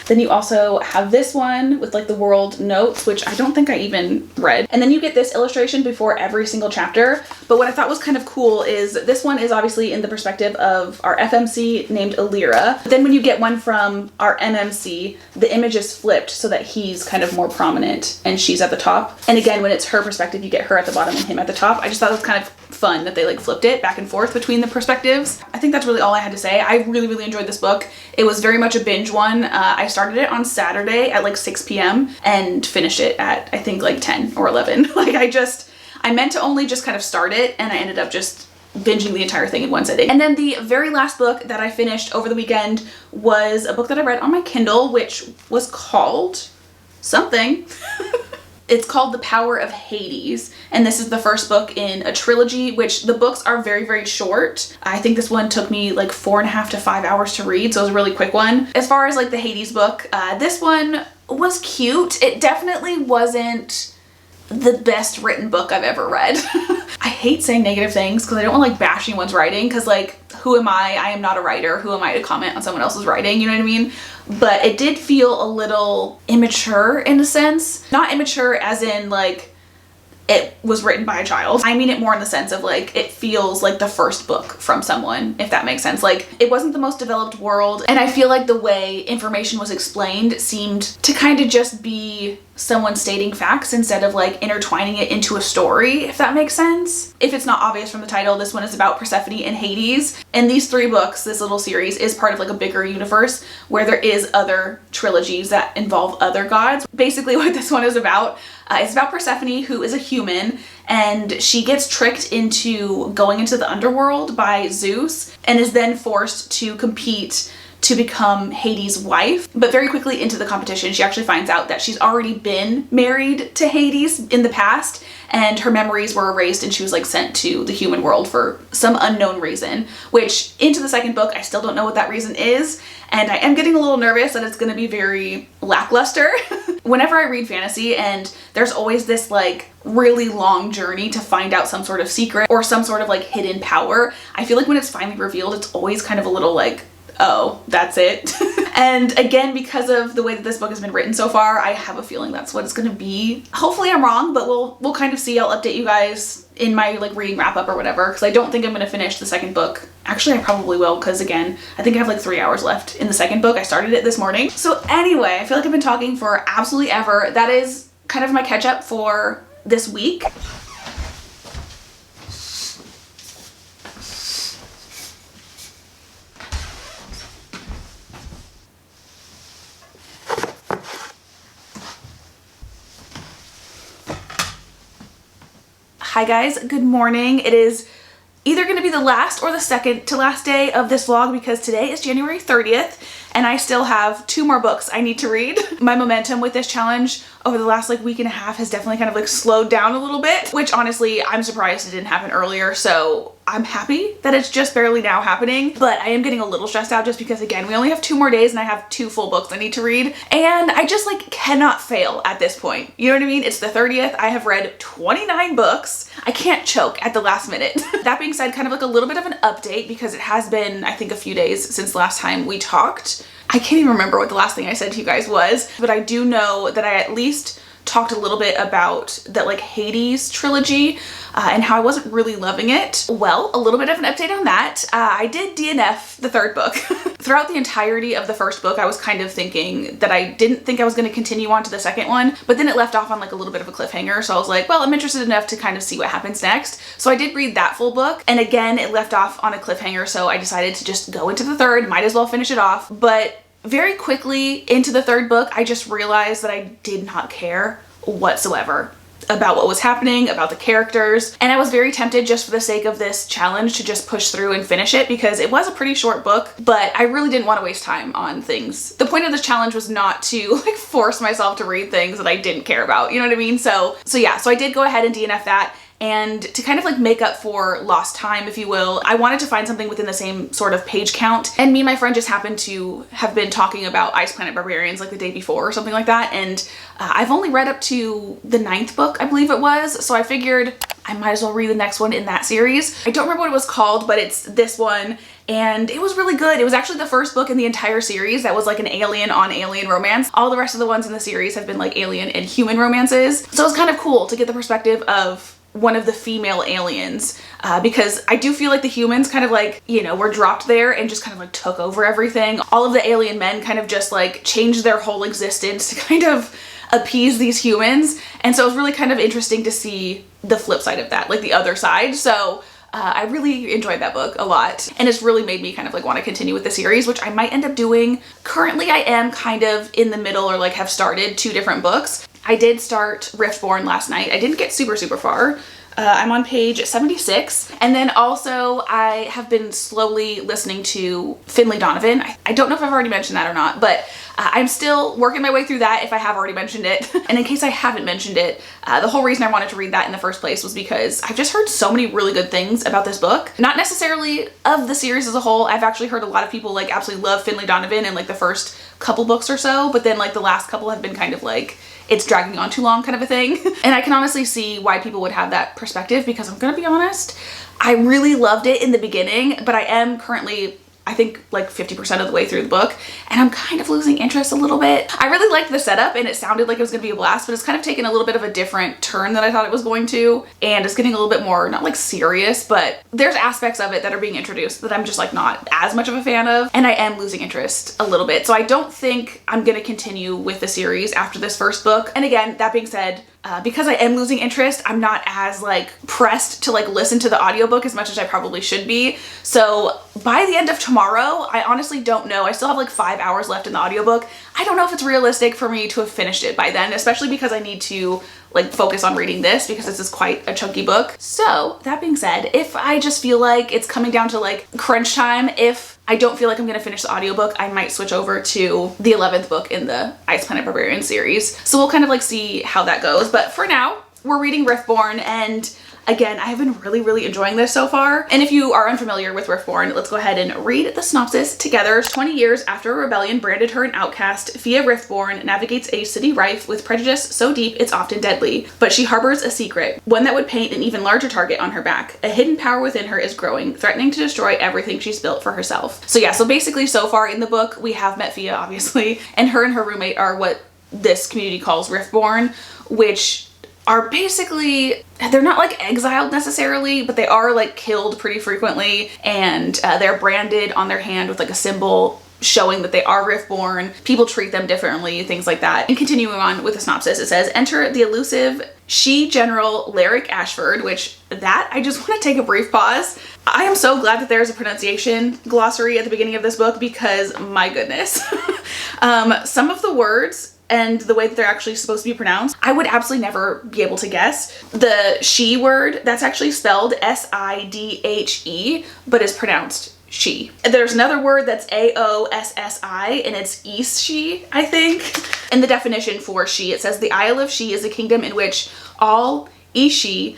Then you also have this one with like the world notes, which I don't think I even read. And then you get this illustration before every single chapter. But what I thought was kind of cool is this one is obviously in the perspective of our FMC named Alira. But then when you get one from our MMC, the image is flipped so that he's kind of more prominent and she's at the top. And again, when it's her perspective, you get her at the bottom and him at the top. I just thought it was kind of fun that they like flipped it back and forth between the perspectives. I think that's really all I had to say. I really, really enjoyed this book. It was very much a binge one. I started it on Saturday at like 6 p.m. and finished it at I think like 10 or 11. Like I meant to only just kind of start it, and I ended up just binging the entire thing in one sitting. And then the very last book that I finished over the weekend was a book that I read on my Kindle, which was called something. It's called The Power of Hades, and this is the first book in a trilogy, which the books are very, very short. I think this one took me like 4.5 to 5 hours to read, so it was a really quick one. As far as like the Hades book, this one was cute. It definitely wasn't the best written book I've ever read. I hate saying negative things because I don't want like bash anyone's writing, because like, who am I? I am not a writer. Who am I to comment on someone else's writing? You know what I mean? But it did feel a little immature in a sense. Not immature as in like it was written by a child. I mean it more in the sense of like it feels like the first book from someone, if that makes sense. Like, it wasn't the most developed world, and I feel like the way information was explained seemed to kind of just be someone stating facts instead of like intertwining it into a story, if that makes sense. If it's not obvious from the title, this one is about Persephone and Hades. And these 3 books, this little series, is part of like a bigger universe where there is other trilogies that involve other gods. Basically what this one is about, it's about Persephone, who is a human, and she gets tricked into going into the underworld by Zeus and is then forced to compete to become Hades' wife. But very quickly into the competition, she actually finds out that she's already been married to Hades in the past, and her memories were erased and she was like sent to the human world for some unknown reason, which into the second book, I still don't know what that reason is. And I am getting a little nervous that it's going to be very lackluster. Whenever I read fantasy and there's always this like really long journey to find out some sort of secret or some sort of like hidden power, I feel like when it's finally revealed, it's always kind of a little like, oh, that's it. And again, because of the way that this book has been written so far, I have a feeling that's what it's gonna be. Hopefully I'm wrong, but we'll kind of see. I'll update you guys in my like reading wrap up or whatever, because I don't think I'm gonna finish the second book. Actually, I probably will, because again, I think I have like 3 hours left in the second book. I started it this morning. So anyway, I feel like I've been talking for absolutely ever. That is kind of my catch up for this week. Hi guys, good morning. It is either going to be the last or the second to last day of this vlog because today is January 30th and I still have 2 more books I need to read. My momentum with this challenge over the last like week and a half has definitely kind of like slowed down a little bit, which honestly I'm surprised it didn't happen earlier, so I'm happy that it's just barely now happening. But I am getting a little stressed out just because again, we only have 2 more days and I have 2 full books I need to read, and I just like cannot fail at this point. You know what I mean? It's the 30th. I have read 29 books. I can't choke at the last minute. That being said, kind of like a little bit of an update because it has been, I think, a few days since the last time we talked. I can't even remember what the last thing I said to you guys was, but I do know that I at least talked a little bit about that like Hades trilogy and how I wasn't really loving it. Well, a little bit of an update on that. I did DNF the 3rd book. Throughout the entirety of the 1st book, I was kind of thinking that I didn't think I was going to continue on to the 2nd one, but then it left off on like a little bit of a cliffhanger. So I was like, well, I'm interested enough to kind of see what happens next. So I did read that full book, and again, it left off on a cliffhanger. So I decided to just go into the 3rd, might as well finish it off. But very quickly into the 3rd book, I just realized that I did not care whatsoever about what was happening, about the characters, and I was very tempted just for the sake of this challenge to just push through and finish it because it was a pretty short book, but I really didn't want to waste time on things. The point of this challenge was not to like force myself to read things that I didn't care about, you know what I mean? So yeah, so I did go ahead and DNF that. And to kind of like make up for lost time, if you will, I wanted to find something within the same sort of page count. And me and my friend just happened to have been talking about Ice Planet Barbarians like the day before or something like that. And I've only read up to the 9th book, I believe it was. So I figured I might as well read the next one in that series. I don't remember what it was called, but it's this one. And it was really good. It was actually the 1st book in the entire series that was like an alien on alien romance. All the rest of the ones in the series have been like alien and human romances. So it was kind of cool to get the perspective of one of the female aliens because I do feel like the humans kind of like, you know, were dropped there and just kind of like took over everything. All of the alien men kind of just like changed their whole existence to kind of appease these humans. And so it was really kind of interesting to see the flip side of that, like the other side. So I really enjoyed that book a lot, and it's really made me kind of like want to continue with the series, which I might end up doing. Currently I am kind of in the middle, or like have started 2 different books. I did start Riftborn last night. I didn't get super far. I'm on page 76. And then also I have been slowly listening to Finley Donovan. I don't know if I've already mentioned that or not, but I'm still working my way through that if I have already mentioned it. And in case I haven't mentioned it, the whole reason I wanted to read that in the first place was because I've just heard so many really good things about this book. Not necessarily of the series as a whole. I've actually heard a lot of people like absolutely love Finley Donovan in like the first couple books or so, but then like the last couple have been kind of like, it's dragging on too long kind of a thing. And I can honestly see why people would have that perspective because I'm gonna be honest, I really loved it in the beginning, but I I think like 50% of the way through the book, and I'm kind of losing interest a little bit. I really liked the setup and it sounded like it was gonna be a blast, but it's kind of taken a little bit of a different turn than I thought it was going to, and it's getting a little bit more, not like serious, but there's aspects of it that are being introduced that I'm just like not as much of a fan of, and I am losing interest a little bit. So I don't think I'm gonna continue with the series after this first book. And again, that being said, because I am losing interest, I'm not as like pressed to like listen to the audiobook as much as I probably should be. So by the end of tomorrow, I honestly don't know. I still have like 5 hours left in the audiobook. I don't know if it's realistic for me to have finished it by then, especially because I need to like focus on reading this because this is quite a chunky book. So that being said, if I just feel like it's coming down to like crunch time, if I don't feel like I'm gonna finish the audiobook, I might switch over to the 11th book in the Ice Planet Barbarian series. So we'll kind of like see how that goes. But for now, we're reading Riftborn, and again, I have been really enjoying this so far. And if you are unfamiliar with Riftborn, let's go ahead and read the synopsis together. 20 years after a rebellion branded her an outcast, Fia Riftborn navigates a city rife with prejudice so deep it's often deadly. But she harbors a secret, one that would paint an even larger target on her back. A hidden power within her is growing, threatening to destroy everything she's built for herself. So yeah, so basically so far in the book, we have met Fia, obviously, and her roommate are what this community calls Riftborn, which are basically, they're not like exiled necessarily, but they are like killed pretty frequently, and they're branded on their hand with like a symbol showing that they are Riftborn. People treat them differently, things like that. And continuing on with the synopsis, it says, enter the elusive she-general Lyric Ashford, which that, I just want to take a brief pause. I am so glad that there's a pronunciation glossary at the beginning of this book because my goodness. Some of the words and the way that they're actually supposed to be pronounced, I would absolutely never be able to guess. The she word, that's actually spelled S-I-D-H-E, but is pronounced she. There's another word that's A-O-S-S-I, and it's East-she, I think. In the definition for she, it says the Isle of She is a kingdom in which all East-she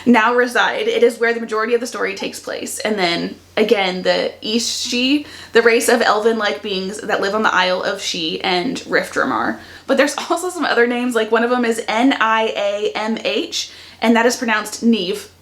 now reside. It is where the majority of the story takes place. And then again, the East-she, the race of elven-like beings that live on the Isle of She and Riftdramar. But there's also some other names, like one of them is N-I-A-M-H, and that is pronounced Neve.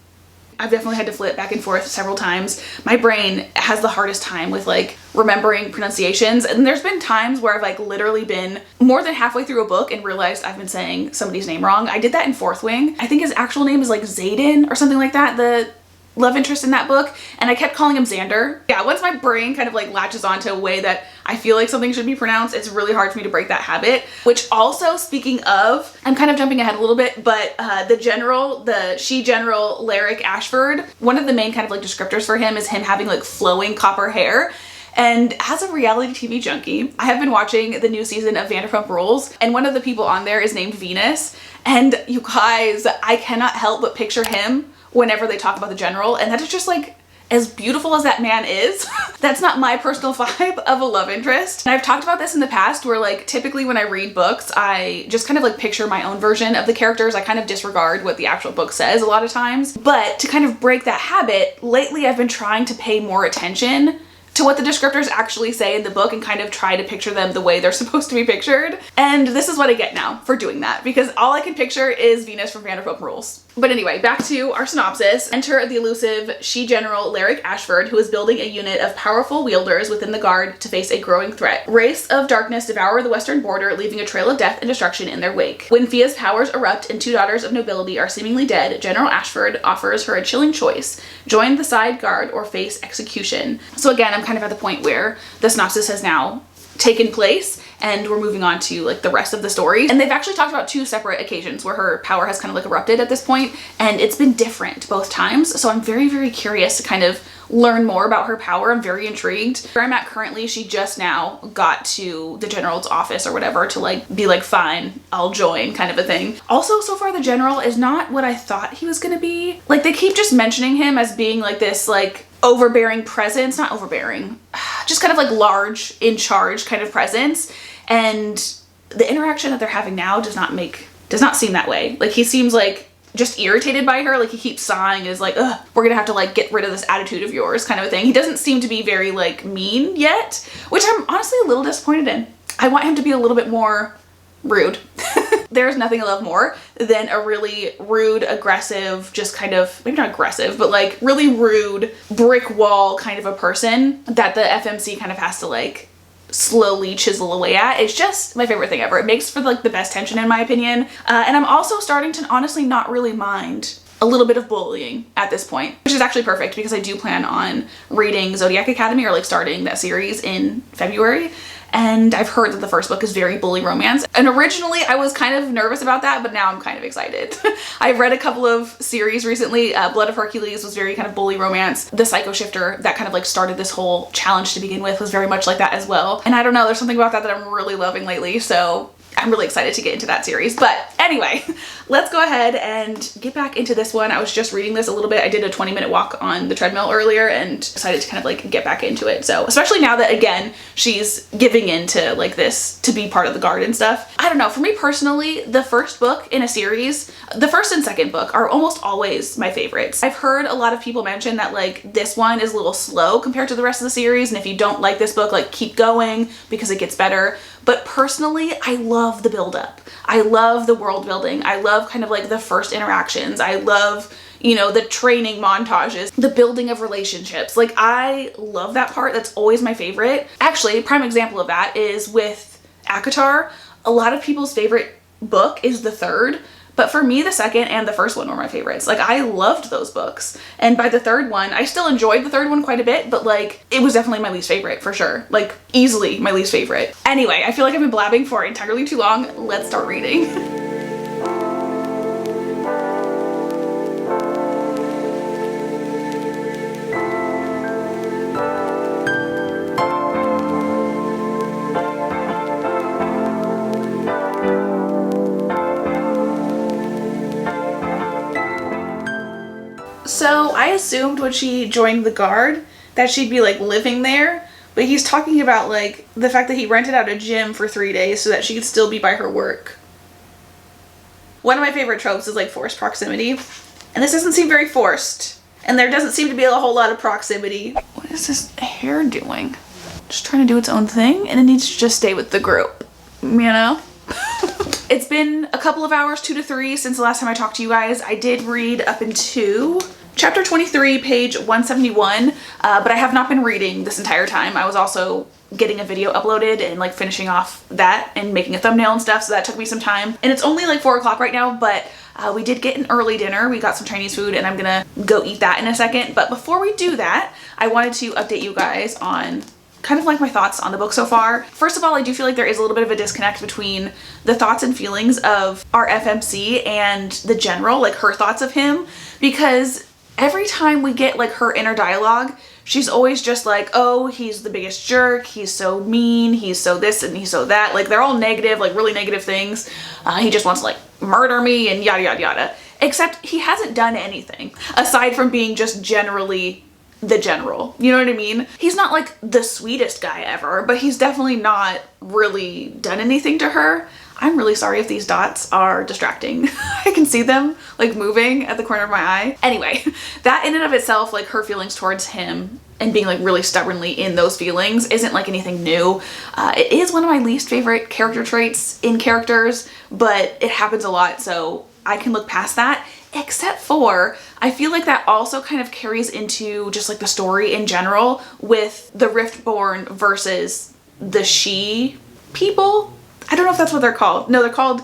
I've definitely had to flip back and forth several times. My brain has the hardest time with like remembering pronunciations, and there's been times where I've like literally been more than halfway through a book and realized I've been saying somebody's name wrong. I did that in Fourth Wing. I think his actual name is like Zayden or something like that, the love interest in that book, and I kept calling him Xander. Yeah, once my brain kind of like latches onto a way that I feel like something should be pronounced, it's really hard for me to break that habit. Which also, speaking of, I'm kind of jumping ahead a little bit, but the she-general Lyric Ashford, one of the main kind of like descriptors for him is him having like flowing copper hair. And as a reality TV junkie, I have been watching the new season of Vanderpump Rules, and one of the people on there is named Venus. And you guys, I cannot help but picture him whenever they talk about the general, and that is just like, as beautiful as that man is, that's not my personal vibe of a love interest. And I've talked about this in the past where like typically when I read books, I just kind of like picture my own version of the characters. I kind of disregard what the actual book says a lot of times. But to kind of break that habit, lately I've been trying to pay more attention to what the descriptors actually say in the book and kind of try to picture them the way they're supposed to be pictured. And this is what I get now for doing that, because all I can picture is Venus from Vanderpump Rules. But anyway, back to our synopsis. Enter the elusive she-general Lyric Ashford, who is building a unit of powerful wielders within the Guard to face a growing threat. Wraiths of darkness devour the western border, leaving a trail of death and destruction in their wake. When Fia's powers erupt and two daughters of nobility are seemingly dead, General Ashford offers her a chilling choice: join the side guard or face execution. So again, I'm kind of at the point where the synopsis has now taken place and we're moving on to like the rest of the story. And they've actually talked about two separate occasions where her power has kind of like erupted at this point, and it's been different both times. So I'm very curious to kind of learn more about her power. I'm very intrigued. Where I'm at currently, she just now got to the general's office or whatever to like be like, fine, I'll join, kind of a thing. Also, so far the general is not what I thought he was gonna be. Like they keep just mentioning him as being like this like overbearing presence, not overbearing, just kind of like large, in charge kind of presence. And the interaction that they're having now does not seem that way. Like he seems like just irritated by her. Like he keeps sighing, is like, ugh, we're gonna have to like get rid of this attitude of yours, kind of a thing. He doesn't seem to be very like mean yet, which I'm honestly a little disappointed in. I want him to be a little bit more rude. There's nothing I love more than a really rude, aggressive, just kind of, maybe not aggressive, but like really rude brick wall kind of a person that the FMC kind of has to like slowly chisel away at. It's just my favorite thing ever. It makes for like the best tension in my opinion. And I'm also starting to honestly not really mind a little bit of bullying at this point, which is actually perfect because I do plan on reading Zodiac Academy, or like starting that series in February. And I've heard that the first book is very bully romance. And originally I was kind of nervous about that, but now I'm kind of excited. I've read a couple of series recently. Blood of Hercules was very kind of bully romance. The Psycho Shifter that kind of like started this whole challenge to begin with was very much like that as well. And I don't know, there's something about that that I'm really loving lately. So I'm really excited to get into that series. But anyway, let's go ahead and get back into this one. I was just reading this a little bit. I did a 20-minute walk on the treadmill earlier and decided to kind of like get back into it. So especially now that again, she's giving into like this to be part of the guard and stuff. I don't know, for me personally, the first book in a series, the first and second book are almost always my favorites. I've heard a lot of people mention that like this one is a little slow compared to the rest of the series. And if you don't like this book, like keep going because it gets better. But personally, I love the buildup. I love the world building. I love kind of like the first interactions. I love, you know, the training montages, the building of relationships. Like I love that part. That's always my favorite. Actually, a prime example of that is with ACOTAR. A lot of people's favorite book is the third. But for me, the second and the first one were my favorites. Like I loved those books. And by the third one, I still enjoyed the third one quite a bit, but like it was definitely my least favorite for sure. Like easily my least favorite. Anyway, I feel like I've been blabbing for entirely too long. Let's start reading. So I assumed when she joined the guard that she'd be like living there, but he's talking about like the fact that he rented out a gym for 3 days so that she could still be by her work. One of my favorite tropes is like forced proximity, and this doesn't seem very forced, and there doesn't seem to be a whole lot of proximity. What is this hair doing? Just trying to do its own thing, and it needs to just stay with the group, you know? It's been a couple of hours, 2 to 3, since the last time I talked to you guys. I did read up into chapter 23, page 171, but I have not been reading this entire time. I was also getting a video uploaded and like finishing off that and making a thumbnail and stuff, so that took me some time. And it's only like 4 o'clock right now, but we did get an early dinner. We got some Chinese food and I'm gonna go eat that in a second. But before we do that, I wanted to update you guys on kind of like my thoughts on the book so far. First of all, I do feel like there is a little bit of a disconnect between the thoughts and feelings of our FMC and the general, like her thoughts of him, because every time we get like her inner dialogue, she's always just like, oh, he's the biggest jerk, he's so mean, he's so this and he's so that. Like they're all negative, like really negative things. He just wants to like murder me and yada yada yada. Except he hasn't done anything aside from being just generally the general, you know what I mean? He's not like the sweetest guy ever, but he's definitely not really done anything to her. I'm really sorry if these dots are distracting. I can see them like moving at the corner of my eye. Anyway, that in and of itself, like her feelings towards him and being like really stubbornly in those feelings isn't like anything new. It is one of my least favorite character traits in characters, but it happens a lot, so I can look past that. Except for, I feel like that also kind of carries into just like the story in general with the Riftborn versus the She people. I don't know if that's what they're called. No, they're called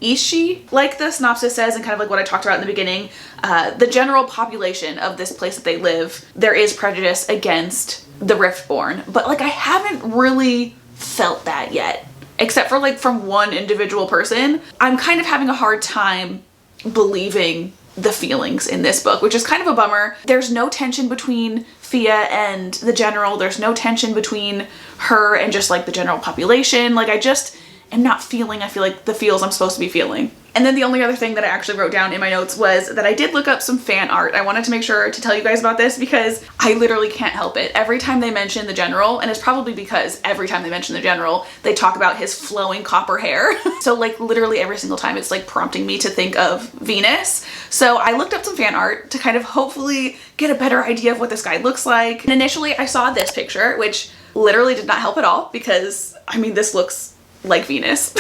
Ishi. Like the synopsis says, and kind of like what I talked about in the beginning, the general population of this place that they live, there is prejudice against the Riftborn. But like I haven't really felt that yet, except for like from one individual person. I'm kind of having a hard time believing the feelings in this book, which is kind of a bummer. There's no tension between Fia and the general. There's no tension between her and just like the general population. Like I just am not feeling, I feel like the feels I'm supposed to be feeling. And then the only other thing that I actually wrote down in my notes was that I did look up some fan art. I wanted to make sure to tell you guys about this because I literally can't help it. Every time they mention the general, and it's probably because every time they mention the general, they talk about his flowing copper hair. So like literally every single time it's like prompting me to think of Venus. So I looked up some fan art to kind of hopefully get a better idea of what this guy looks like. And initially I saw this picture, which literally did not help at all because I mean, this looks like Venus,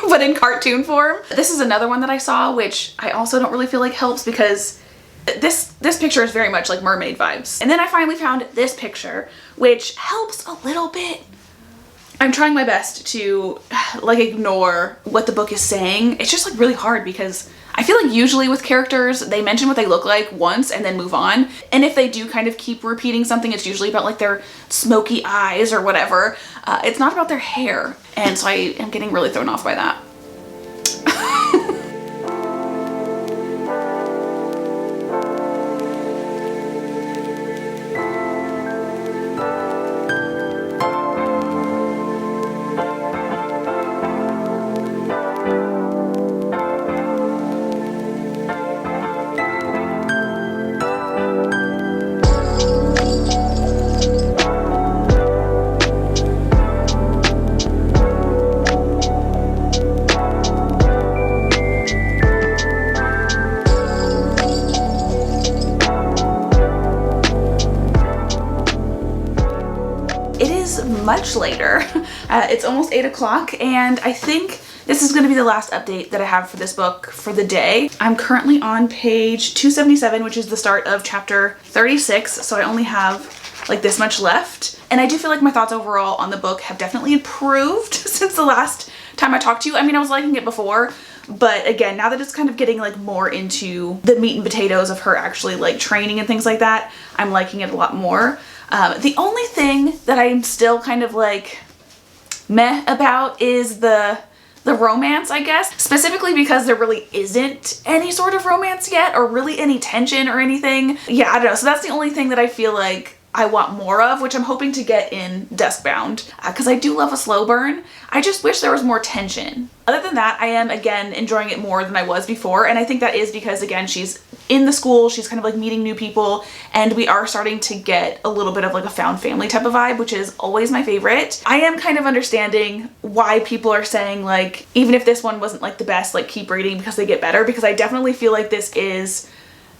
but in cartoon form. This is another one that I saw, which I also don't really feel like helps because this picture is very much like mermaid vibes. And then I finally found this picture, which helps a little bit. I'm trying my best to like ignore what the book is saying. It's just like really hard because I feel like usually with characters, they mention what they look like once and then move on. And if they do kind of keep repeating something, it's usually about like their smoky eyes or whatever. It's not about their hair. And so I am getting really thrown off by that. Much later. It's almost 8 o'clock and I think this is going to be the last update that I have for this book for the day. I'm currently on page 277, which is the start of chapter 36, so I only have like this much left. And I do feel like my thoughts overall on the book have definitely improved since the last time I talked to you. I mean, I was liking it before, but again, now that it's kind of getting like more into the meat and potatoes of her actually like training and things like that, I'm liking it a lot more. The only thing that I'm still kind of like meh about is the romance, I guess. Specifically because there really isn't any sort of romance yet or really any tension or anything. Yeah, I don't know. So that's the only thing that I feel like I want more of, which I'm hoping to get in Duskbound, because I do love a slow burn. I just wish there was more tension. Other than that, I am again enjoying it more than I was before, and I think that is because again she's in the school, she's kind of like meeting new people, and we are starting to get a little bit of like a found family type of vibe, which is always my favorite. I am kind of understanding why people are saying like, even if this one wasn't like the best, like keep reading because they get better, because I definitely feel like this is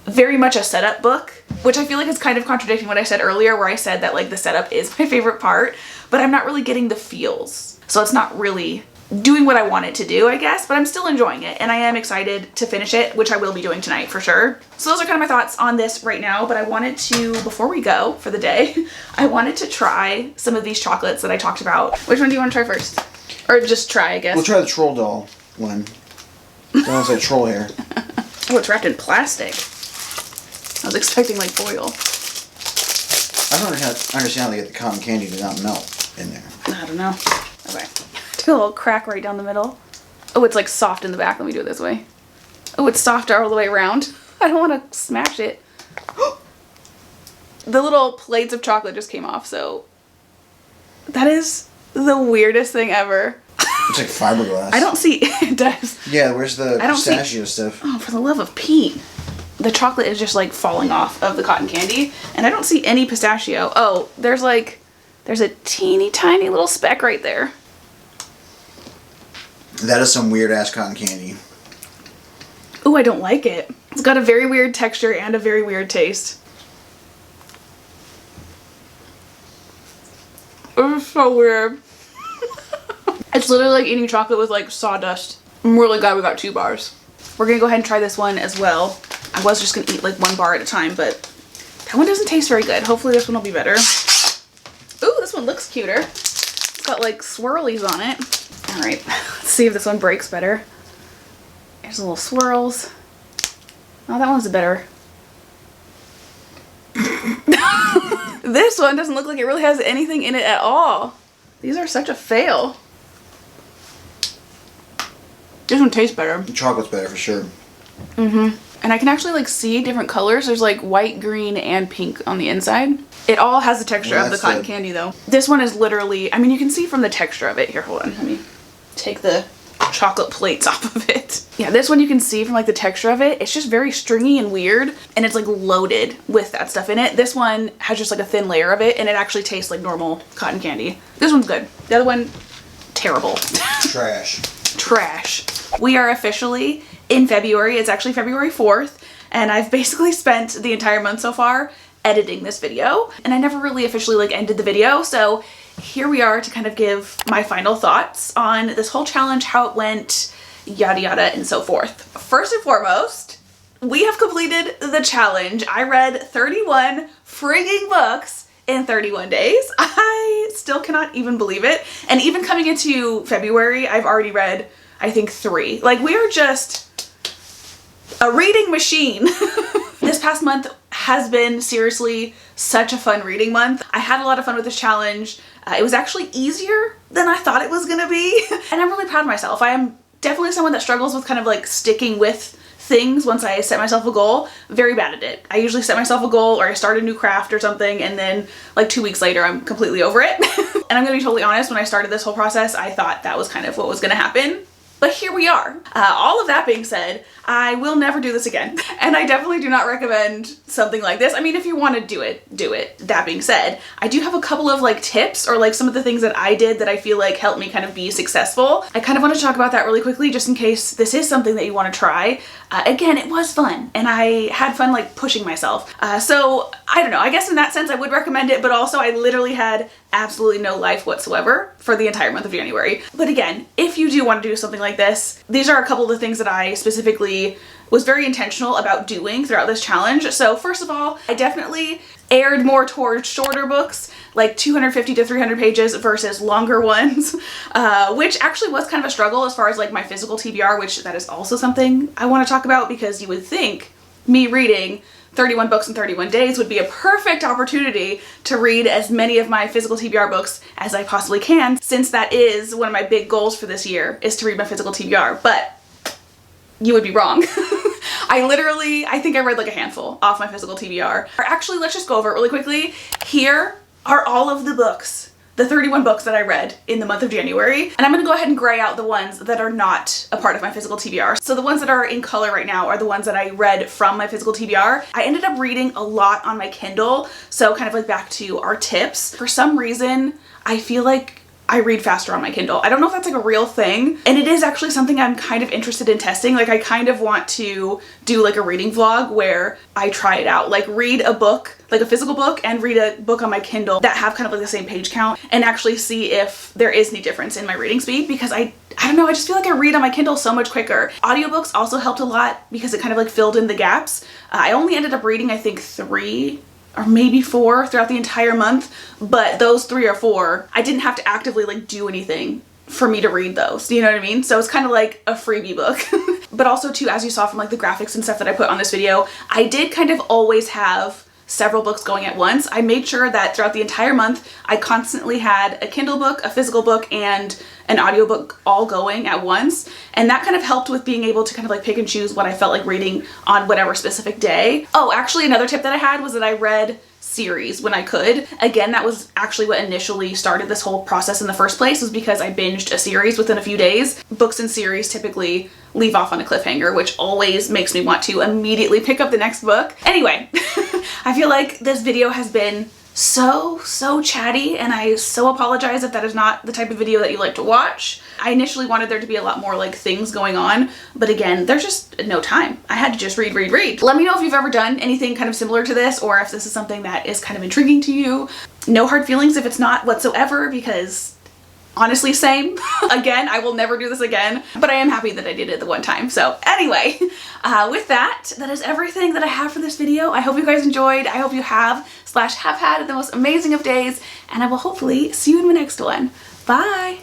very much a setup book, which I feel like is kind of contradicting what I said earlier where I said that like the setup is my favorite part, but I'm not really getting the feels. So it's not really doing what I want it to do, I guess, but I'm still enjoying it and I am excited to finish it, which I will be doing tonight for sure. So those are kind of my thoughts on this right now, but I wanted to, before we go for the day, I wanted to try some of these chocolates that I talked about. Which one do you want to try first? Or just try, I guess. We'll try the troll doll one. That looks like troll hair. Oh, it's wrapped in plastic. I was expecting like foil. I don't understand how they get the cotton candy to not melt in there. I don't know. Okay. Do a little crack right down the middle. Oh, it's like soft in the back. Let me do it this way. Oh, it's soft all the way around. I don't want to smash it. The little plates of chocolate just came off, so that is the weirdest thing ever. It's like fiberglass. I don't see, it does. Yeah, where's the pistachio stuff? Oh, for the love of Pete. The chocolate is just like falling off of the cotton candy and I don't see any pistachio. Oh, there's a teeny tiny little speck right there. That is some weird ass cotton candy. Ooh, I don't like it. It's got a very weird texture and a very weird taste. It's so weird. It's literally like eating chocolate with like sawdust. I'm really glad we got 2 bars. We're gonna go ahead and try this one as well. I was just gonna eat like 1 bar at a time, but that one doesn't taste very good. Hopefully this one will be better. Ooh, this one looks cuter. It's got like swirlies on it. All right, let's see if this one breaks better. There's little swirls. Oh, that one's better. This one doesn't look like it really has anything in it at all. These are such a fail. This one tastes better. The chocolate's better for sure. Mm-hmm. And I can actually like see different colors. There's like white, green, and pink on the inside. It all has the texture of the cotton candy though. This one is literally, I mean, you can see from the texture of it. Here, hold on. Let me take the chocolate plates off of it. Yeah, this one you can see from like the texture of it. It's just very stringy and weird. And it's like loaded with that stuff in it. This one has just like a thin layer of it. And it actually tastes like normal cotton candy. This one's good. The other one, terrible. Trash. Trash. We are officially in February. It's actually February 4th. And I've basically spent the entire month so far editing this video, and I never really officially like ended the video. So here we are to kind of give my final thoughts on this whole challenge, how it went, yada yada and so forth. First and foremost, we have completed the challenge. I read 31 frigging books in 31 days. I still cannot even believe it. And even coming into February, I've already read, I think, 3. Like, we are just a reading machine. This past month has been seriously such a fun reading month. I had a lot of fun with this challenge. It was actually easier than I thought it was gonna be. And I'm really proud of myself. I am definitely someone that struggles with kind of like sticking with things once I set myself a goal. Very bad at it. I usually set myself a goal or I start a new craft or something, and then like 2 weeks later I'm completely over it. And I'm gonna be totally honest, when I started this whole process, I thought that was kind of what was gonna happen. But here we are. All of that being said, I will never do this again. And I definitely do not recommend something like this. I mean, if you want to do it, do it. That being said, I do have a couple of like tips or like some of the things that I did that I feel like helped me kind of be successful. I kind of want to talk about that really quickly just in case this is something that you want to try. Again, it was fun and I had fun like pushing myself. So I don't know, I guess in that sense I would recommend it, but also I literally had absolutely no life whatsoever for the entire month of January. But again, if you do want to do something like this, these are a couple of the things that I specifically was very intentional about doing throughout this challenge. So first of all, I definitely aired more towards shorter books, like 250 to 300 pages versus longer ones, which actually was kind of a struggle as far as like my physical TBR, which that is also something I want to talk about, because you would think me reading 31 books in 31 days would be a perfect opportunity to read as many of my physical TBR books as I possibly can, since that is one of my big goals for this year, is to read my physical TBR. But you would be wrong. I think I read like a handful off my physical TBR. Or actually, let's just go over it really quickly. Here are all of the books, the 31 books that I read in the month of January. And I'm gonna go ahead and gray out the ones that are not a part of my physical TBR. So the ones that are in color right now are the ones that I read from my physical TBR. I ended up reading a lot on my Kindle. So kind of like back to our tips. For some reason, I feel like I read faster on my Kindle. I don't know if that's like a real thing. And it is actually something I'm kind of interested in testing. Like I kind of want to do like a reading vlog where I try it out. Like read a book, like a physical book, and read a book on my Kindle that have kind of like the same page count, and actually see if there is any difference in my reading speed, because I don't know, I just feel like I read on my Kindle so much quicker. Audiobooks also helped a lot because it kind of like filled in the gaps. I only ended up reading I think 3 or maybe 4 throughout the entire month, but those 3 or 4, I didn't have to actively like do anything for me to read those, you know what I mean? So it's kind of like a freebie book. But also too, as you saw from like the graphics and stuff that I put on this video, I did kind of always have several books going at once. I made sure that throughout the entire month, I constantly had a Kindle book, a physical book, and an audiobook all going at once. And that kind of helped with being able to kind of like pick and choose what I felt like reading on whatever specific day. Oh, actually another tip that I had was that I read series when I could. Again, that was actually what initially started this whole process in the first place, was because I binged a series within a few days. Books and series typically leave off on a cliffhanger, which always makes me want to immediately pick up the next book. Anyway, I feel like this video has been so chatty, and I so apologize if that is not the type of video that you like to watch. I initially wanted there to be a lot more like things going on, but again, there's just no time. I had to just read. Let me know if you've ever done anything kind of similar to this, or if this is something that is kind of intriguing to you. No hard feelings if it's not whatsoever, because honestly, same. Again, I will never do this again, but I am happy that I did it the one time. So anyway, with that is everything that I have for this video. I hope you guys enjoyed. I hope you have had the most amazing of days, and I will hopefully see you in the next one. Bye.